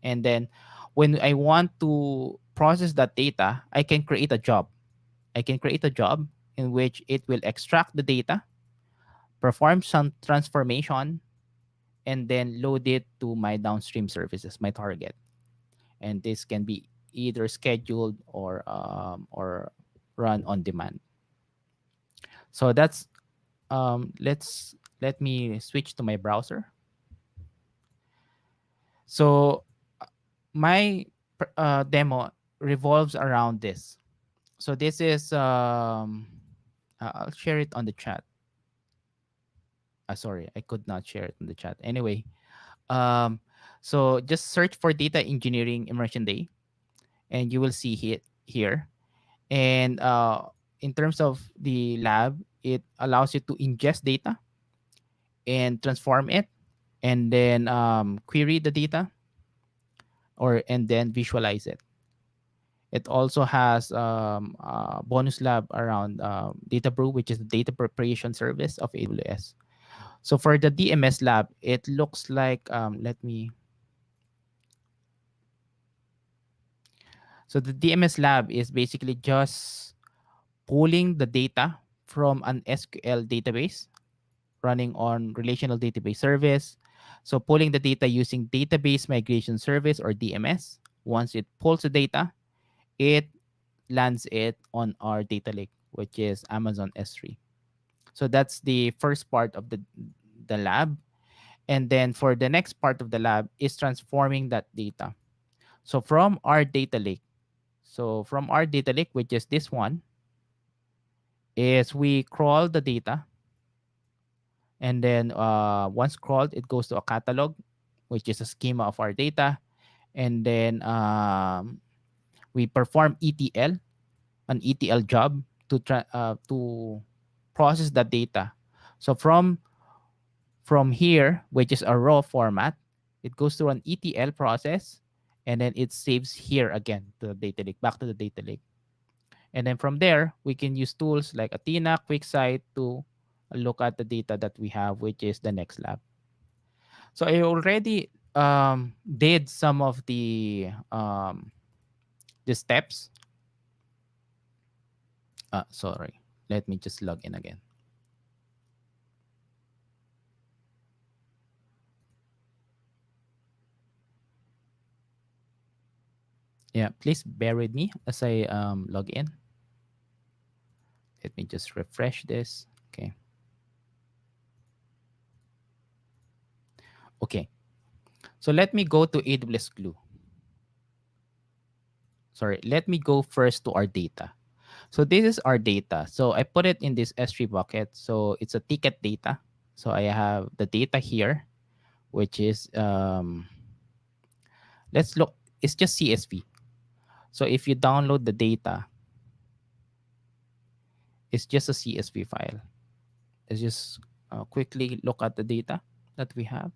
And then when I want to process that data, I can create a job. I can create a job in which it will extract the data, perform some transformation, and then load it to my downstream services, my target. And this can be either scheduled or run on demand. So that's let me switch to my browser. So my demo revolves around this. So this is I'll share it on the chat. Sorry, I could not share it in the chat. Anyway, um, so just search for data engineering immersion day, and you will see it here. And in terms of the lab, it allows you to ingest data and transform it, and then query the data, or and then visualize it. It also has a bonus lab around Data Brew, which is the data preparation service of AWS. So for the DMS lab, it looks like so the DMS lab is basically just pulling the data from an SQL database running on relational database service. So pulling the data using database migration service or DMS. Once it pulls the data, it lands it on our data lake, which is Amazon S3. So that's the first part of the lab. And then for the next part of the lab is transforming that data. So from our data lake, which is this one, is we crawl the data, and then once crawled, it goes to a catalog, which is a schema of our data, and then we perform an ETL job to process the data. So from here, which is a raw format, it goes through an ETL process, and then it saves here again to the data lake, back to the data lake. And then from there, we can use tools like Athena, QuickSight to look at the data that we have, which is the next lab. So I already did some of the steps. Sorry, let me just log in again. Yeah, please bear with me as I log in. Let me just refresh this. Okay. Okay. So let me go to AWS Glue. Sorry, let me go first to our data. So this is our data. So I put it in this S3 bucket. So it's a ticket data. So I have the data here, which is let's look. It's just CSV. So if you download the data, it's just a CSV file. Let's just quickly look at the data that we have.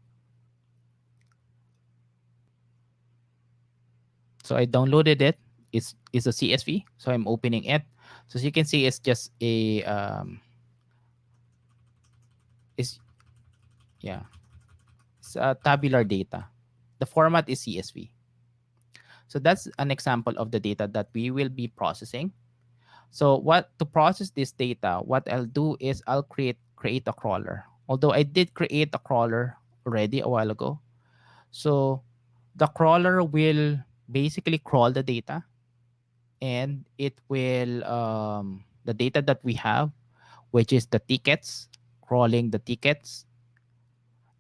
So I downloaded it. It's a CSV. So I'm opening it. So as you can see, it's just it's yeah, it's a tabular data. The format is CSV. So that's an example of the data that we will be processing. So what to process this data, what I'll do is I'll create a crawler. Although I did create a crawler already a while ago. So the crawler will basically crawl the data, and it will the data that we have, which is the tickets, crawling the tickets,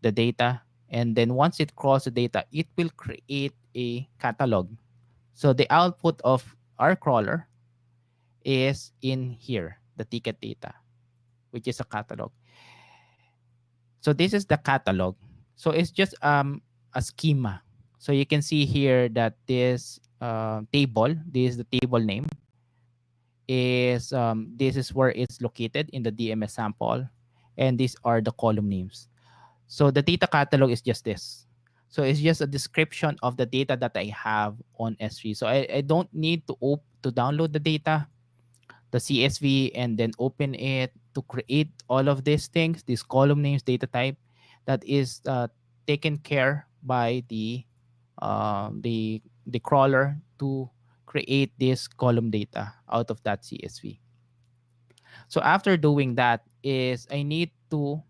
the data, and then once it crawls the data, it will create a catalog. So the output of our crawler is in here, the ticket data, which is a catalog. So this is the catalog. So it's just a schema. So you can see here that this table, this is the table name, is this is where it's located in the DMS sample, and these are the column names. So the data catalog is just this. So it's just a description of the data that I have on S3. So I don't need to download the data, the CSV, and then open it to create all of these things, these column names, data type. That is taken care by the crawler to create this column data out of that CSV. So after doing that is I need to,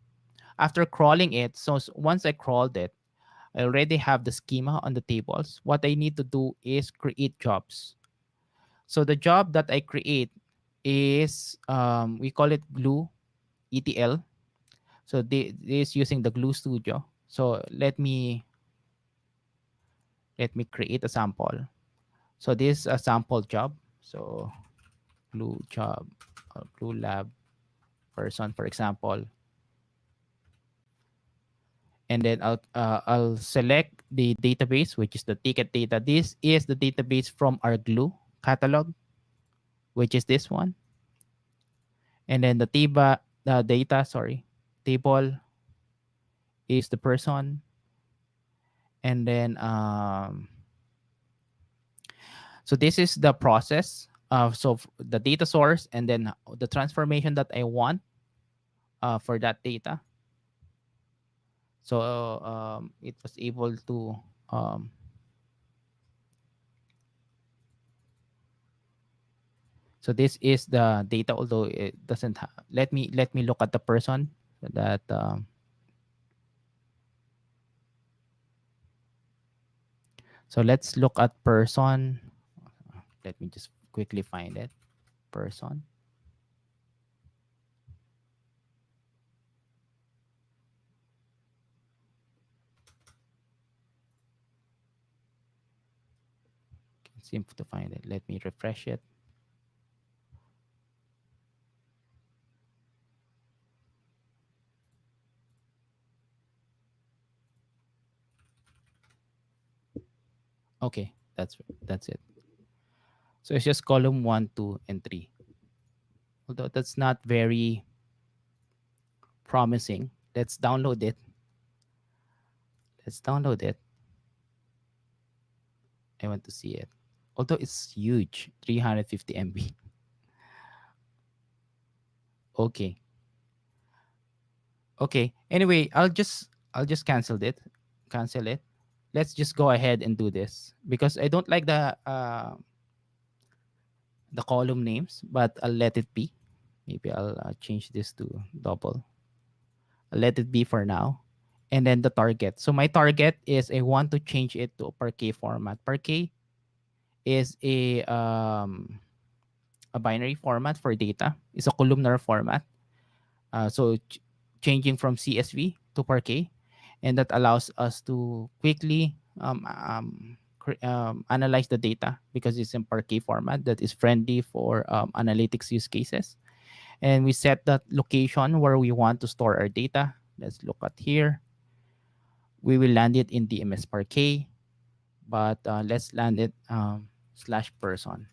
after crawling it, once I crawled it, I already have the schema on the tables. What I need to do is create jobs. So the job that I create is we call it Glue ETL. So this using the Glue Studio. So let me create a sample. So this is a sample job. So Glue job, Glue lab person, for example. And then I'll select the database, which is the ticket data. This is the database from our Glue catalog, which is this one. And then the data, sorry, table is the person. And then so this is the process of the data source, and then the transformation that I want for that data. So it was able to um, so this is the data, although it doesn't let me look at the person, so that so let's look at person. Let me just quickly find it. Person. Can't seem to find it. Let me refresh it. Okay, that's it. So it's just column 1, 2, and 3. Although that's not very promising. Let's download it. Let's download it. I want to see it. Although it's huge, 350 MB. Okay. Okay. Anyway, I'll just cancel it. Cancel it. Let's just go ahead and do this because I don't like the column names, but I'll let it be. Maybe I'll change this to double. I'll let it be for now. And then the target. So my target is I want to change it to a parquet format. Parquet is a binary format for data. It's a columnar format. So changing from CSV to Parquet, and that allows us to quickly analyze the data because it's in Parquet format that is friendly for analytics use cases. And we set that location where we want to store our data. Let's look at here. We will land it in DMS Parquet, but let's land it slash person.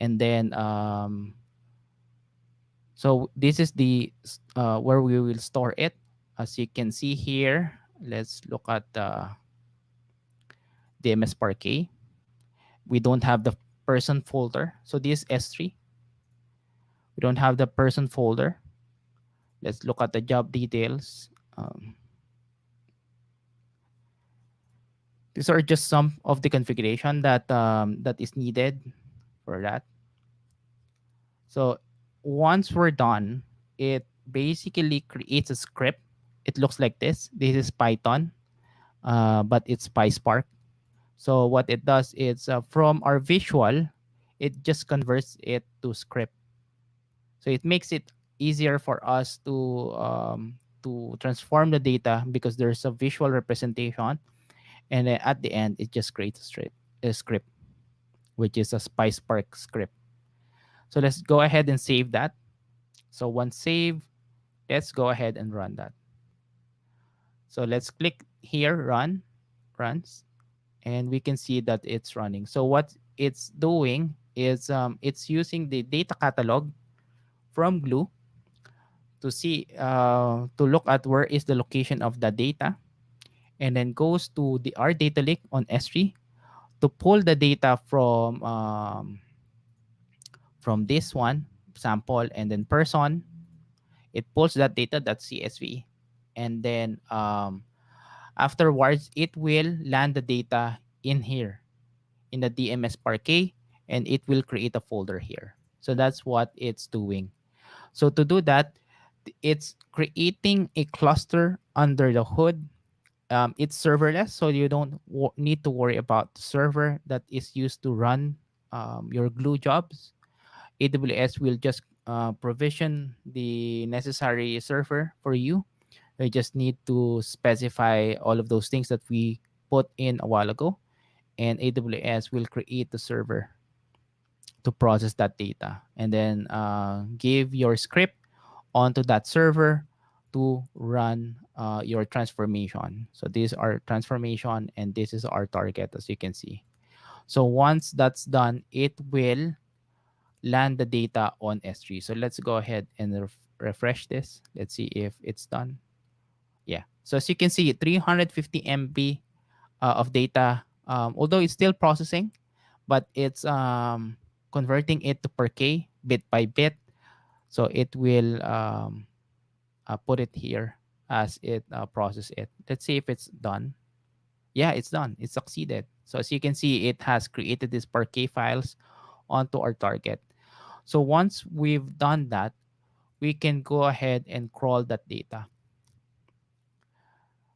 And then so this is the where we will store it. As you can see here, let's look at the MS Parquet. We don't have the person folder. So this is S3. We don't have the person folder. Let's look at the job details. These are just some of the configuration that is needed for that. So once we're done, it basically creates a script. It looks like this. This is Python, but it's PySpark. So what it does is from our visual, it just converts it to script. So it makes it easier for us to transform the data because there's a visual representation, and then at the end it just creates a script, which is a PySpark script. So let's go ahead and save that. So once saved, let's go ahead and run that. So let's click here, runs, and we can see that it's running. So what it's doing is it's using the data catalog from Glue to see to look at where is the location of the data, and then goes to the our data lake on S3 to pull the data from this one sample, and then person. It pulls that data, that CSV, and then afterwards it will land the data in here in the DMS Parquet, and it will create a folder here. So that's what it's doing. So to do that, it's creating a cluster under the hood. It's serverless, so you don't need to worry about the server that is used to run your Glue jobs. AWS will just provision the necessary server for you. You just need to specify all of those things that we put in a while ago, and AWS will create the server to process that data, and then give your script onto that server to run your transformation. So these are transformation, and this is our target, as you can see. So once that's done, it will land the data on S3. So let's go ahead and refresh this. Let's see if it's done. Yeah. So as you can see, 350 MB of data, although it's still processing, but it's converting it to per K bit by bit. So it will put it here as it process it. Let's see if it's done. Yeah, it's done. It succeeded. So as you can see, it has created these per K files onto our target. So once we've done that, we can go ahead and crawl that data.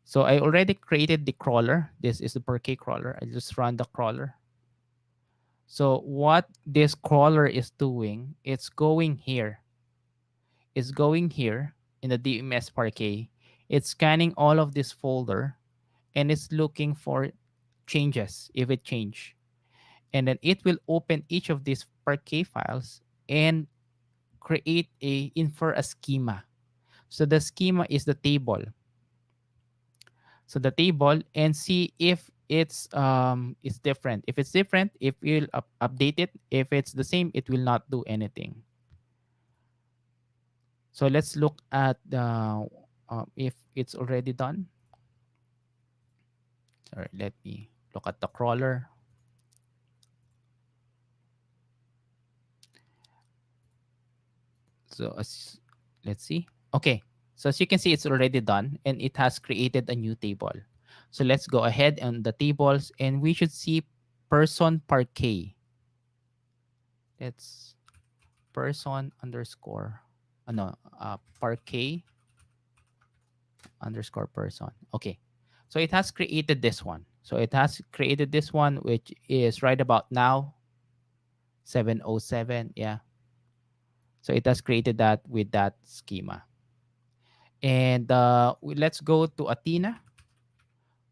So I already created the crawler. This is the per K crawler. I just run the crawler. So what this crawler is doing, it's going here. It's going here in the DMS per K. It's scanning all of this folder and it's looking for changes if it change. And then it will open each of these per K files and create a infer a schema. So the schema is the table. So the table and see if it's different. If it's different, if you'll update it. If it's the same, it will not do anything. So let's look at the if it's already done. Sorry, let me look at the crawler. So let's see. Okay. So as you can see, it's already done and it has created a new table. So let's go ahead on the tables and we should see person per K. Let's person underscore no per K underscore person. Okay. So it has created this one. So it has created this one, which is right about now 707. Yeah. So it has created that with that schema. And let's go to Athena,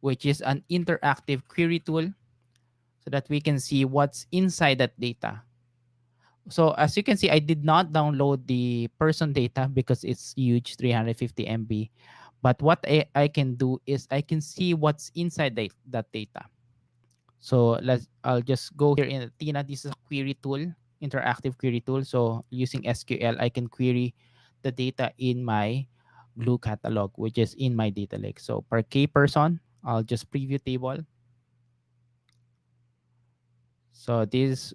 which is an interactive query tool so that we can see what's inside that data. So as you can see, I did not download the person data because it's huge, 350 MB. But what I can do is I can see what's inside that data. So I'll just go here in Athena. This is a query tool, interactive query tool. So using SQL, I can query the data in my Glue catalog, which is in my data lake. So per K person, I'll just preview table. So this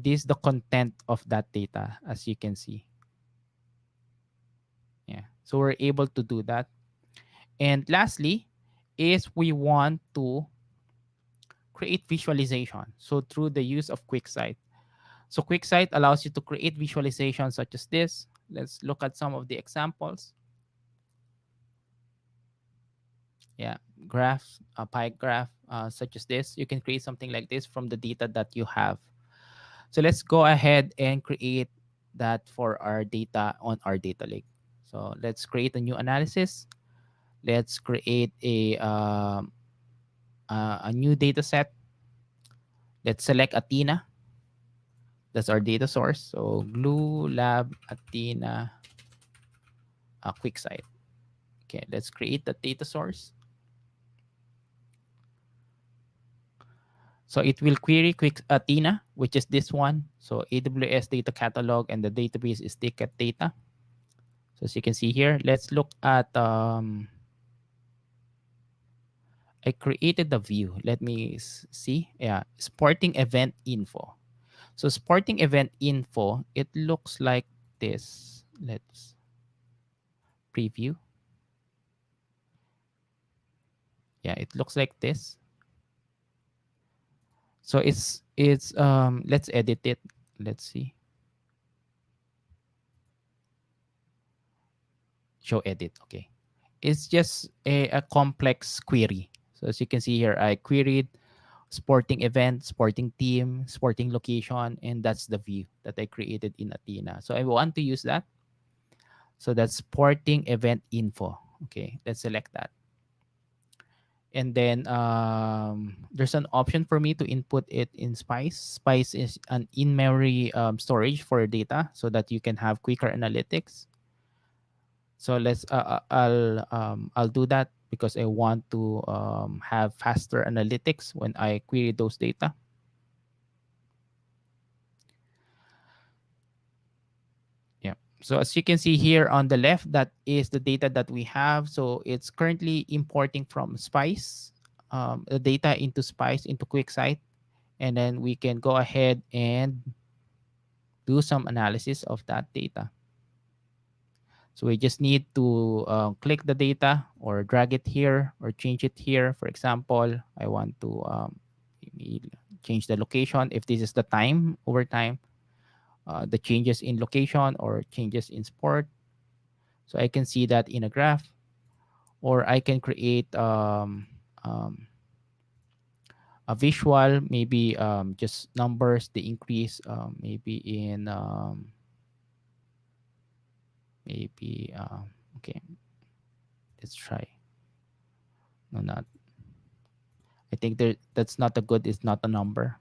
is the content of that data, as you can see. Yeah. So we're able to do that. And lastly, is we want to create visualization. So through the use of QuickSight. So QuickSight allows you to create visualizations such as this. Let's look at some of the examples. Yeah, graphs, a pie graph such as this. You can create something like this from the data that you have. So let's go ahead and create that for our data on our data lake. So let's create a new analysis. Let's create a new data set. Let's select Athena. That's our data source. So Glue Lab Athena QuickSight. Okay, let's create the data source. So it will query Quick Athena, which is this one. So AWS data catalog and the database is ticket data. So as you can see here, let's look at I created the view. Let me see. Yeah, sporting event info. So sporting event info, it looks like this. Let's preview. Yeah, it looks like this. So it's let's edit it. Let's see. Show edit. Okay. It's just a complex query. So as you can see here, I queried sporting event, sporting team, sporting location, and that's the view that I created in Athena. So I want to use that. So that's sporting event info. Okay, let's select that. And then there's an option for me to input it in Spice. Spice is an in-memory storage for data so that you can have quicker analytics. So I'll do that because I want to have faster analytics when I query those data. So as you can see here on the left, that is the data that we have. So it's currently importing from Spice, the data into Spice, into QuickSight, and then we can go ahead and do some analysis of that data. So we just need to click the data or drag it here or change it here. For example, I want to maybe change the location. If this is the time over time, the changes in location or changes in sport. So I can see that in a graph, or I can create a visual, maybe just numbers, the increase, maybe in maybe okay, let's try. No, not. I think that's not a good. It's not a number.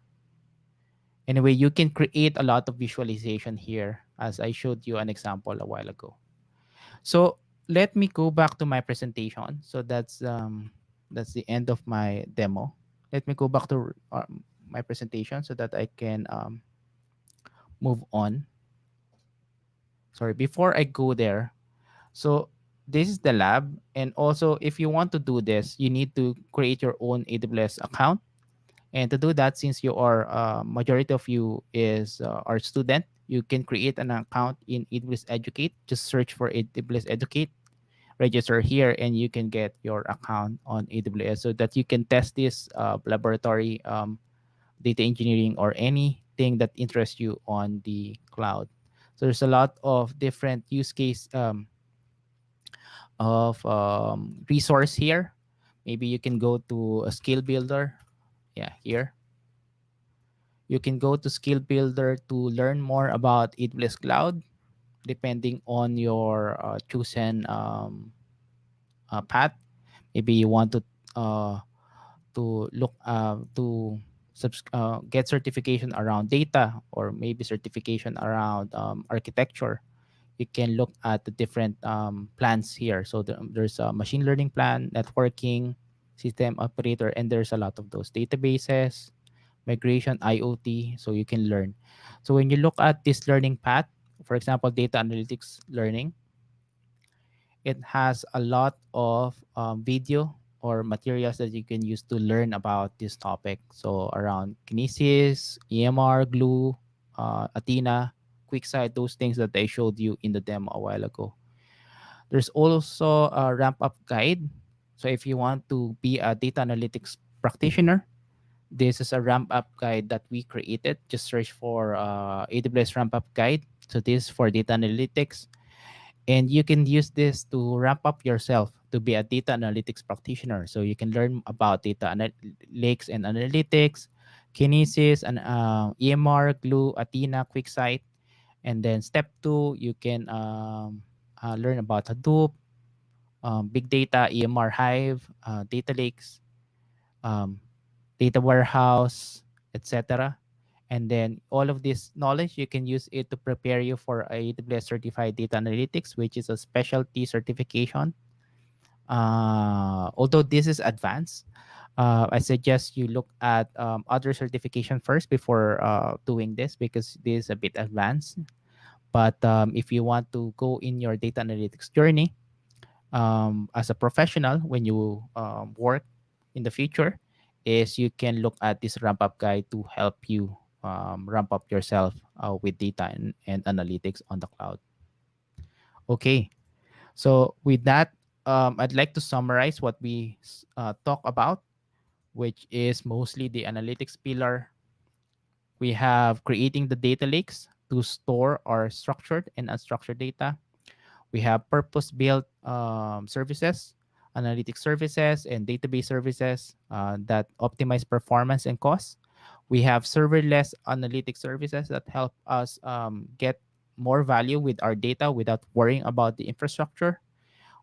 Anyway, you can create a lot of visualization here, as I showed you an example a while ago. So let me go back to my presentation. So that's the end of my demo. Let me go back to my presentation so that I can move on. Sorry, before I go there. So this is the lab, and also if you want to do this, you need to create your own AWS account. And to do that, since you are majority of you is are student, you can create an account in AWS Educate. Just search for AWS Educate, register here, and you can get your account on AWS so that you can test this laboratory data engineering or anything that interests you on the cloud. So there's a lot of different use case of resource here. Maybe you can go to a skill builder. Yeah, here you can go to skill builder to learn more about AWS cloud, depending on your chosen path. Maybe you want uh, to look get certification around data, or maybe certification around architecture. You can look at the different plans here. So there's a machine learning plan, networking, system operator, and there's a lot of those databases, migration, IoT, so you can learn. So when you look at this learning path, for example, data analytics learning, it has a lot of video or materials that you can use to learn about this topic. So around Kinesis, EMR, Glue, Athena, QuickSight, those things that I showed you in the demo a while ago. There's also a ramp up guide. So if you want to be a data analytics practitioner, this is a ramp up guide that we created. Just search for AWS ramp up guide. So this is for data analytics, and you can use this to ramp up yourself to be a data analytics practitioner. So you can learn about lakes and analytics, Kinesis, and EMR, Glue, Athena, QuickSight. And then step two, you can learn about Hadoop, big data, EMR Hive, data lakes, um, data warehouse, etc. And then all of this knowledge, you can use it to prepare you for AWS Certified Data Analytics, which is a specialty certification. Although this is advanced, I suggest you look at other certification first before doing this, because this is a bit advanced. But if you want to go in your data analytics journey as a professional, when you work in the future, is you can look at this ramp up guide to help you ramp up yourself with data and analytics on the cloud. Okay, so with that, I'd like to summarize what we talk about, which is mostly the analytics pillar. We have creating the data lakes to store our structured and unstructured data. We have purpose-built services, analytic services, and database services that optimize performance and cost. We have serverless analytic services that help us get more value with our data without worrying about the infrastructure.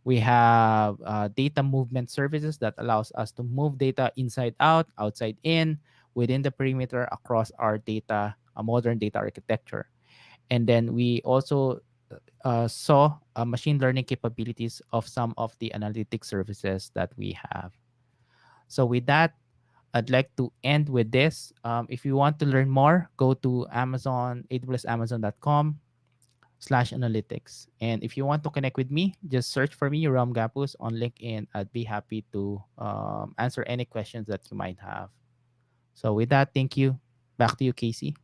We have data movement services that allows us to move data inside out, outside in, within the perimeter across our data, a modern data architecture. And then we also saw machine learning capabilities of some of the analytic services that we have. So with that, I'd like to end with this. If you want to learn more, go to Amazon, awsamazon.com, analytics. And if you want to connect with me, just search for me, Rom Gapuz, on LinkedIn. I'd be happy to answer any questions that you might have. So with that, thank you. Back to you, Casey.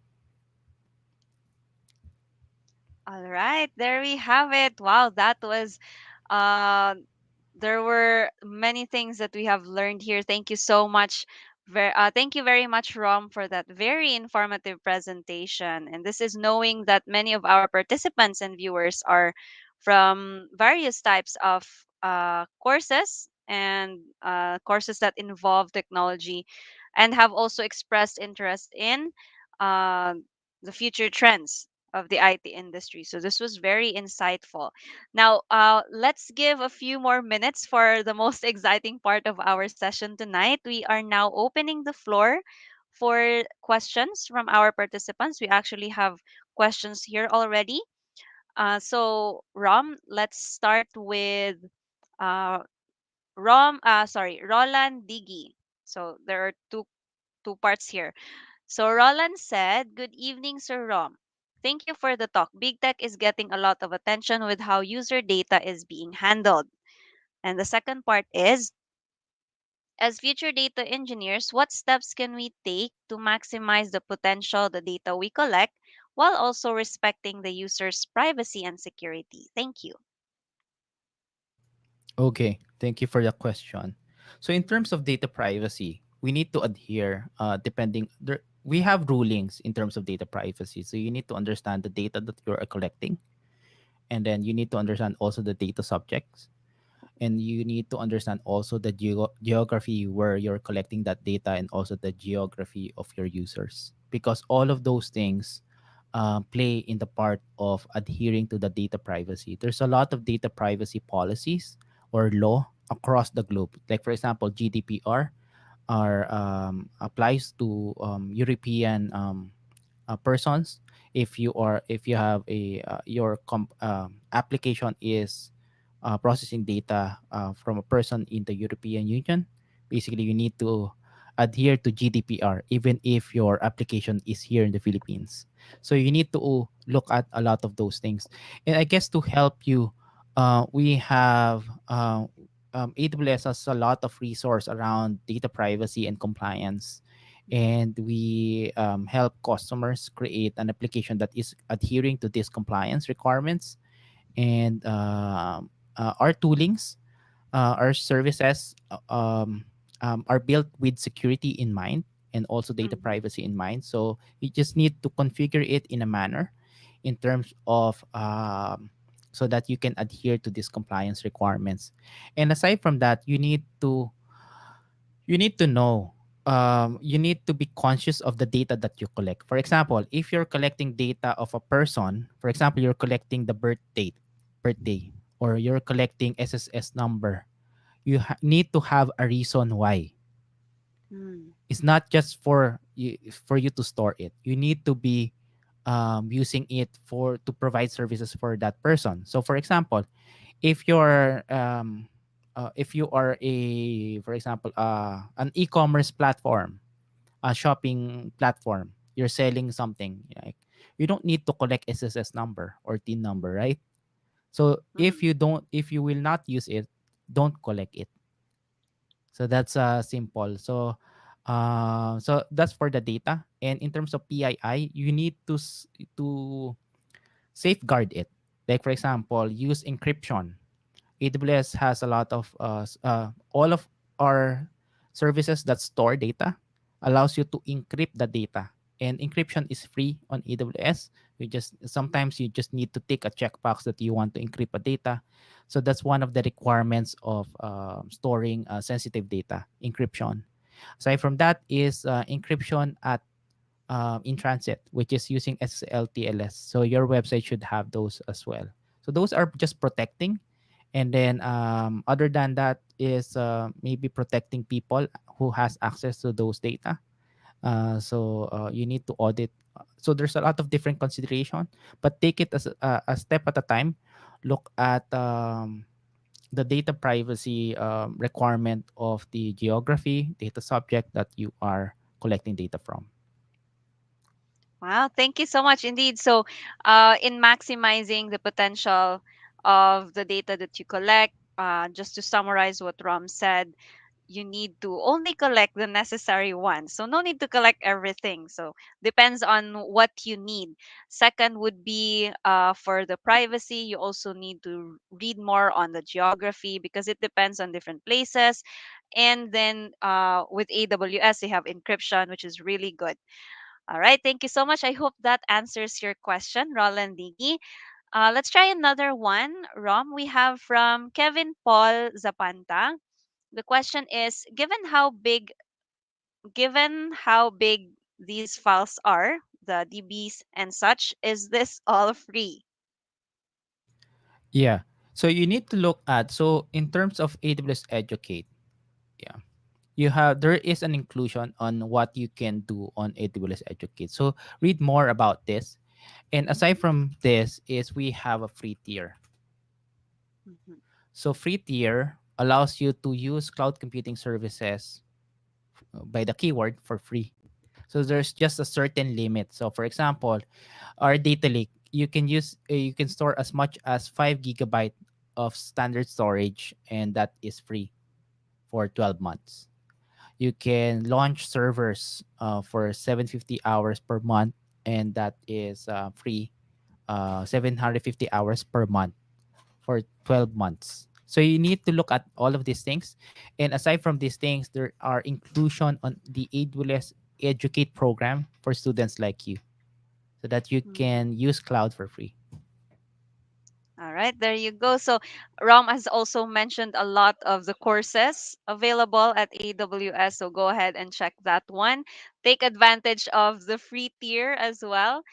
All right, there we have it. Wow, that was uh there were many things that we have learned here. Thank you so much. Thank you very much, Rom, for that very informative presentation. And this is knowing that many of our participants and viewers are from various types of courses and courses that involve technology and have also expressed interest in uh, the future trends of the IT industry. So this was very insightful. Now, let's give a few more minutes for the most exciting part of our session tonight. We are now opening the floor for questions from our participants. We actually have questions here already. So, Rom, let's start with uh, Roland Diggy. So there are two parts here. So Roland said, "Good evening, Sir Rom. Thank you for the talk. Big tech is getting a lot of attention with how user data is being handled." And the second part is, as future data engineers, what steps can we take to maximize the potential the data we collect while also respecting the user's privacy and security? Thank you. Okay, thank you for the question. So in terms of data privacy, we need to adhere depending there we have rulings in terms of data privacy. So you need to understand the data that you're collecting, and then you need to understand also the data subjects, and you need to understand also the geography where you're collecting that data, and also the geography of your users, because all of those things play in the part of adhering to the data privacy. There's a lot of data privacy policies or law across the globe, like for example GDPR are applies to European persons. If you have a application is processing data from a person in the European Union, basically you need to adhere to GDPR even if your application is here in the Philippines. So you need to look at a lot of those things. And I guess to help you, we have AWS has a lot of resource around data privacy and compliance, and we help customers create an application that is adhering to these compliance requirements. And our toolings, our services are built with security in mind and also data Mhm. privacy in mind. So you just need to configure it in a manner in terms of so that you can adhere to these compliance requirements. And aside from that, you need to know, you need to be conscious of the data that you collect. For example, if you're collecting data of a person, for example, you're collecting the birthday, or you're collecting SSS number, you need to have a reason why. Mm. It's not just for you to store it. You need to be using it for to provide services for that person. So, for example, if you are a for example an e-commerce platform, a shopping platform, you're selling something, like, you don't need to collect SSS number or TIN number, right? So Mm. if you will not use it, don't collect it. So that's simple. So so that's for the data. And in terms of PII, you need to safeguard it. Like for example, use encryption. AWS has a lot of all of our services that store data allows you to encrypt the data. And encryption is free on AWS. You just sometimes you just need to take a checkbox that you want to encrypt a data. So that's one of the requirements of storing sensitive data, encryption. Aside from that is encryption at in transit, which is using SLTLS. So your website should have those as well. So those are just protecting. And then other than that is maybe protecting people who has access to those data. So you need to audit. So there's a lot of different consideration, but take it as a step at a time. Look at the data privacy requirement of the geography data subject that you are collecting data from. Wow, thank you so much indeed. So, in maximizing the potential of the data that you collect, just to summarize what Rom said, you need to only collect the necessary ones. So, no need to collect everything. So, depends on what you need. Second would be for the privacy, you also need to read more on the geography because it depends on different places. And then with AWS, they have encryption, which is really good. All right, thank you so much. I hope that answers your question, Roland Diggy. Let's try another one. Rom, we have from Kevin Paul Zapanta. The question is, given how big these files are, the DBs and such, is this all free? Yeah. So you need to look at, so in terms of AWS Educate, yeah, you have, there is an inclusion on what you can do on AWS Educate. So read more about this. And aside from this is we have a free tier. Mhm, So free tier allows you to use cloud computing services by the keyword for free. So there's just a certain limit. So for example, our data lake, you can store as much as 5 gigabyte of standard storage, and that is free for 12 months. You can launch servers for 750 hours per month, and that is free, 750 hours per month for 12 months. So you need to look at all of these things. And aside from these things, there are inclusion on the AWS Educate program for students like you, so that you mhm. can use cloud for free. All right, there you go. So, Rom has also mentioned a lot of the courses available at AWS. So, go ahead and check that one. Take advantage of the free tier as well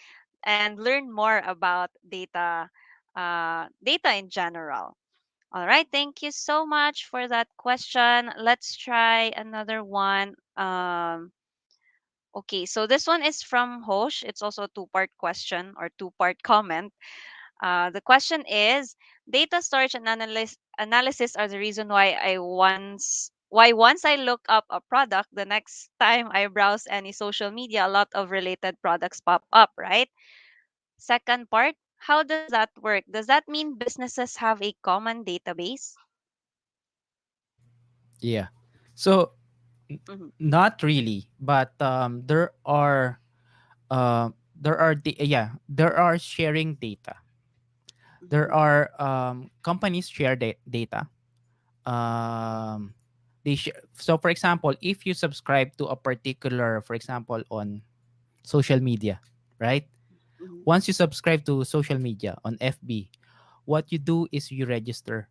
and learn more about data in general. All right, thank you so much for that question. Let's try another one. Okay, so this one is from Hosh. It's also a two-part question or two-part comment. The question is, data storage and analysis are the reason why once I look up a product, the next time I browse any social media, a lot of related products pop up, right? Second part, how does that work? Does that mean businesses have a common database? Yeah. So Mm-hmm, not really, but there are sharing data. There mm-hmm, are companies share data. Um, so for example, if you subscribe to a particular, for example, on social media, right? mm-hmm, Once you subscribe to social media on FB, what you do is you register.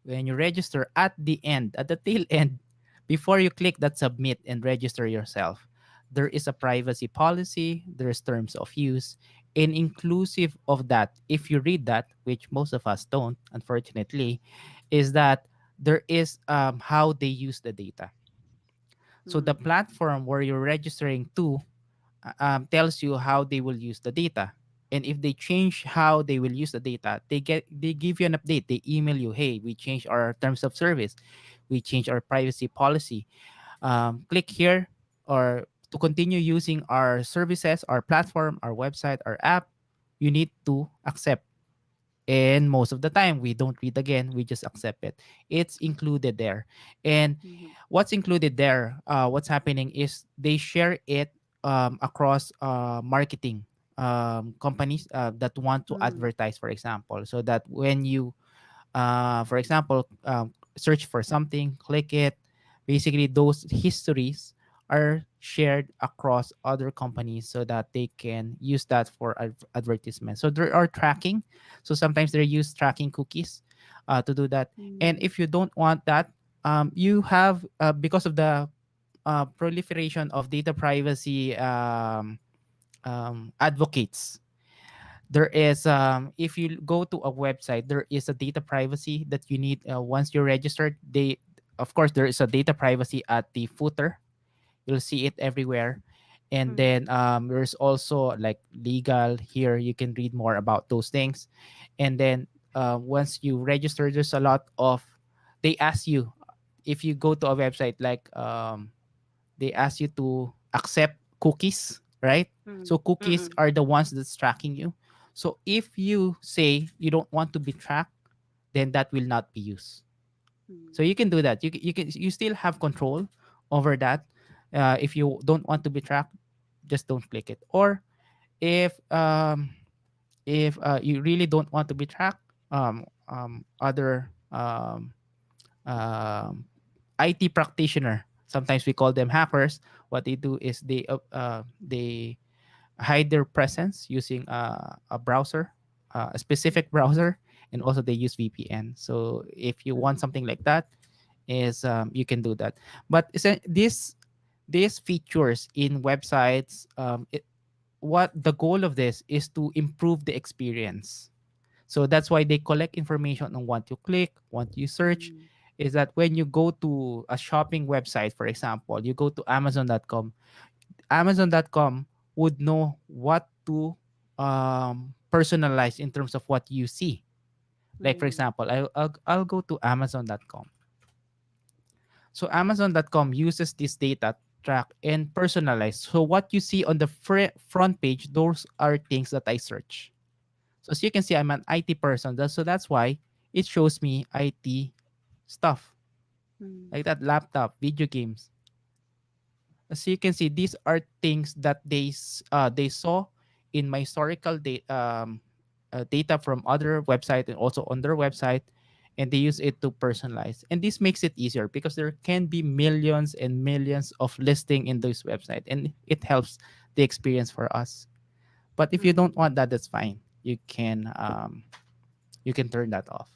When you register at the end, at the tail end, before you click that submit and register yourself, there is a privacy policy, there's terms of use, and inclusive of that, if you read that, which most of us don't, unfortunately, is that there is how they use the data. So the mm-hmm, platform where you're registering to tells you how they will use the data. And if they change how they will use the data, they give you an update. They email you, hey, we changed our terms of service, we changed our privacy policy. Click here, or to continue using our services, our platform, our website, our app, you need to accept. And most of the time, we don't read again, we just accept it. It's included there. And mm-hmm, what's included there, what's happening is they share it across marketing companies that want to mm-hmm, advertise, for example, so that when you for example, search for something, click it. Basically, those histories are shared across other companies so that they can use that for advertisement. So there are tracking. So sometimes they use tracking cookies to do that. And mm-hmm, if you don't want that, you have because of the proliferation of data privacy advocates, there is if you go to a website, there is a data privacy that you need once you're registered. They, of course, there is a data privacy at the footer. You'll see it everywhere. And mm-hmm, then there's also like legal here, you can read more about those things. And then once you register, there's a lot of, they ask you, if you go to a website like they ask you to accept cookies. right? Mm. So cookies Mm-mm. are the ones that's tracking you. So if you say you don't want to be tracked, then that will not be used. So Mm. you can do that. You still have control over that. If you don't want to be tracked, just don't click it. Or if you really don't want to be tracked, other um, IT practitioner, sometimes we call them hackers. What they do is they hide their presence using a browser, a specific browser, and also they use VPN. So if you want Mm. something like that, is you can do that. But these features in websites, what the goal of this is to improve the experience. So that's why they collect information on what you click, what you search. Mm. Is that when you go to a shopping website, for example, you go to Amazon.com, Amazon.com would know what to personalize in terms of what you see. Like for Mm. example, I'll go to Amazon.com. So Amazon.com uses this data track and personalize. So what you see on the front page, those are things that I search. So as you can see, I'm an IT person. So that's why it shows me IT stuff Mm. like that, laptop, video games. As you can see, these are things that they saw in my historical data from other website and also on their website, and they use it to personalize. And this makes it easier because there can be millions and millions of listing in this website, and it helps the experience for us. But if you don't Mm. want that, that's fine. You can turn that off.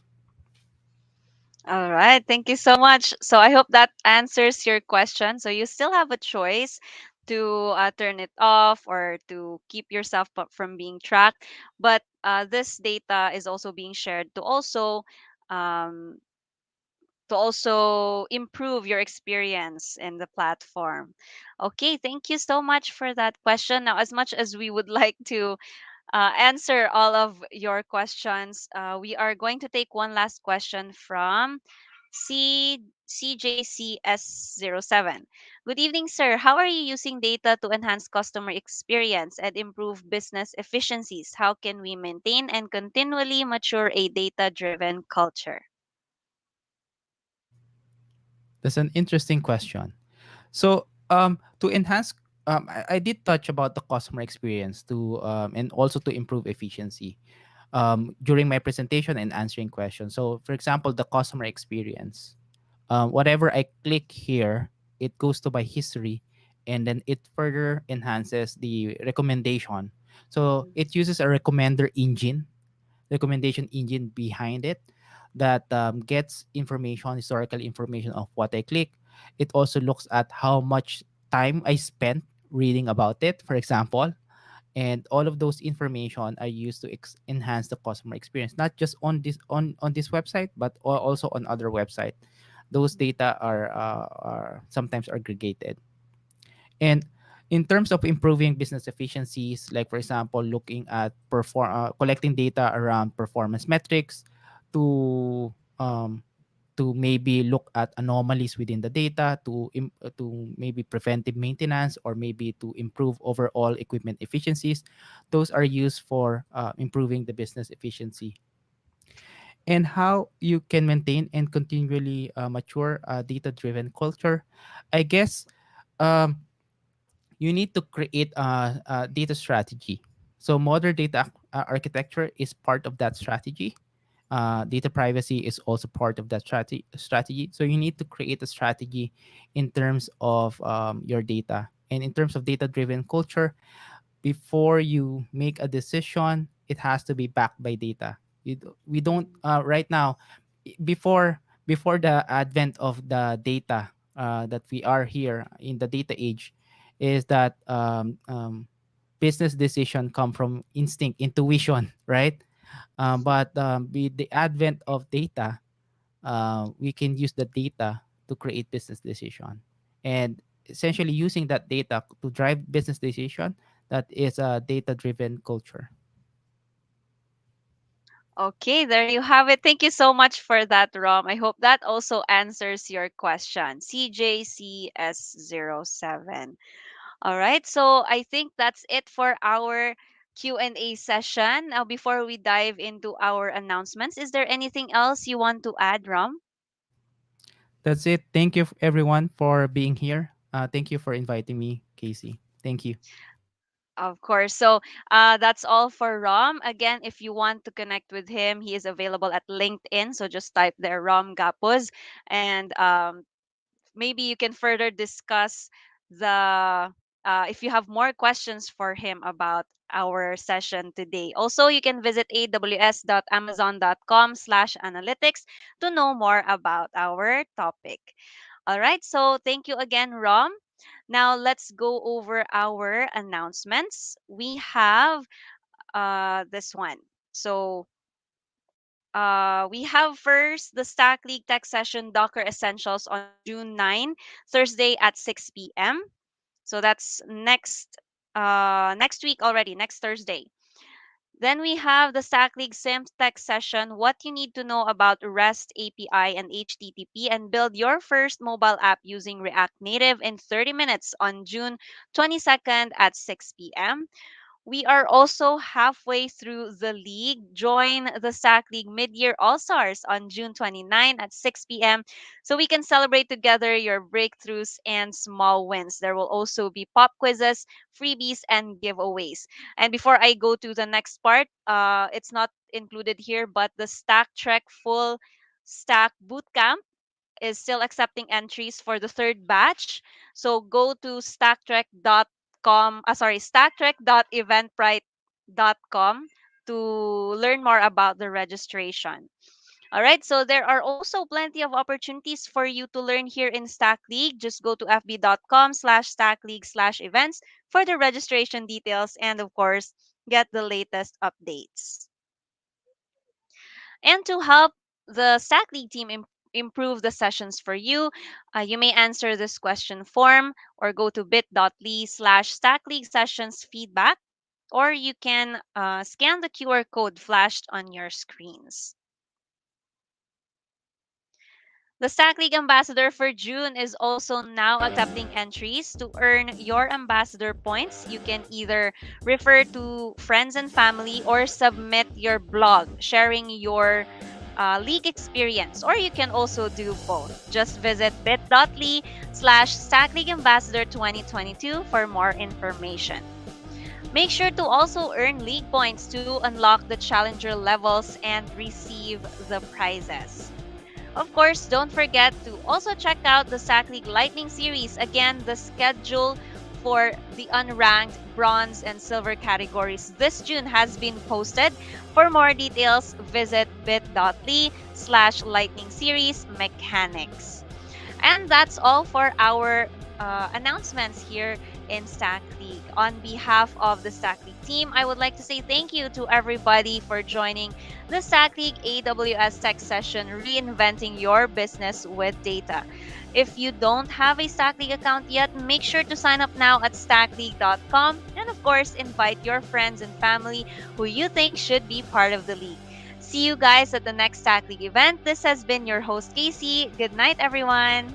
All right. Thank you so much. So I hope that answers your question. So you still have a choice to turn it off or to keep yourself from being tracked. But this data is also being shared um, to also improve your experience in the platform. Okay, thank you so much for that question. Now, as much as we would like to answer all of your questions, we are going to take one last question from CJCS07. Good evening, sir. How are you using data to enhance customer experience and improve business efficiencies? How can we maintain and continually mature a data driven culture? That's an interesting question. So to enhance, I did touch about the customer experience to and also to improve efficiency during my presentation and answering questions. So for example, the customer experience, whatever I click here, it goes to my history, and then it further enhances the recommendation. So Mm. it uses a recommendation engine behind it that gets information, historical information of what I click. It also looks at how much time I spent reading about it, for example, and all of those information are used to enhance the customer experience, not just on this website, but also on other website. Those data are sometimes aggregated. And in terms of improving business efficiencies, like for example, looking at collecting data around performance metrics to um, to maybe look at anomalies within the data to maybe preventive maintenance or maybe to improve overall equipment efficiencies. Those are used for improving the business efficiency. And how you can maintain and continually mature a data-driven culture, I guess. Um, you need to create a data strategy. So modern data architecture is part of that strategy. Data privacy is also part of that strategy. So you need to create a strategy in terms of your data. And in terms of data-driven culture, before you make a decision, it has to be backed by data. We don't Mm. right now, before the advent of the data that we are here in the data age, is that business decision come from instinct, intuition, right? But with the advent of data, we can use the data to create business decision, and essentially using that data to drive business decision. That is a data driven culture. Okay, there you have it. Thank you so much for that, Rom. I hope that also answers your question. CJCS07. All right. So I think that's it for our Q&A session. Now, before we dive into our announcements, is there anything else you want to add, Rom? That's it. Thank you, everyone, for being here. Thank you for inviting me, Casey. Thank you. Of course. So that's all for Rom. Again, if you want to connect with him, he is available at LinkedIn. So just type there Rom Gapuz, and maybe you can further discuss the if you have more questions for him about our session today. Also, you can visit aws.amazon.com/analytics to know more about our topic. All right, so thank you again, Rom. Now let's go over our announcements. We have this one. So we have first the Stack League Tech Session Docker Essentials on June 9, Thursday at 6 p.m. So that's next week already, next Thursday. Then we have the Stack League Sims Tech Session, what you need to know about REST API and HTTP, and build your first mobile app using React Native in 30 minutes on June 22nd at 6 p.m. We are also halfway through the league. Join the SAC League Mid-Year All-Stars on June 29 at 6 p.m. so we can celebrate together your breakthroughs and small wins. There will also be pop quizzes, freebies, and giveaways. And before I go to the next part, it's not included here, but the Stack Trek Full Stack Bootcamp is still accepting entries for the third batch. So go to stacktrek.eventbrite.com to learn more about the registration. All right, so there are also plenty of opportunities for you to learn here in Stack League. Just go to fb.com/stackleague/events for the registration details and, of course, get the latest updates. And to help the Stack League team improve the sessions for you, you may answer this question form or go to bit.ly/StackLeague sessions feedback, or you can scan the QR code flashed on your screens. The Stack League Ambassador for June is also now accepting entries. To earn your ambassador points, you can either refer to friends and family or submit your blog sharing your league experience, or you can also do both. Just visit bit.ly/StackLeagueAmbassador 2022 for more information. Make sure to also earn league points to unlock the challenger levels and receive the prizes. Of course, don't forget to also check out the Sack League Lightning Series. Again, the schedule for the unranked bronze and silver categories this June has been posted. For more details, visit bit.ly/lightning series mechanics. And that's all for our announcements here in Stack League. On behalf of the Stack League team, I would like to say thank you to everybody for joining the Stack League AWS Tech Session, Reinventing Your Business with Data. If you don't have a Stack League account yet, make sure to sign up now at stackleague.com, and of course, invite your friends and family who you think should be part of the league. See you guys at the next Stack League event. This has been your host, Casey. Good night, everyone.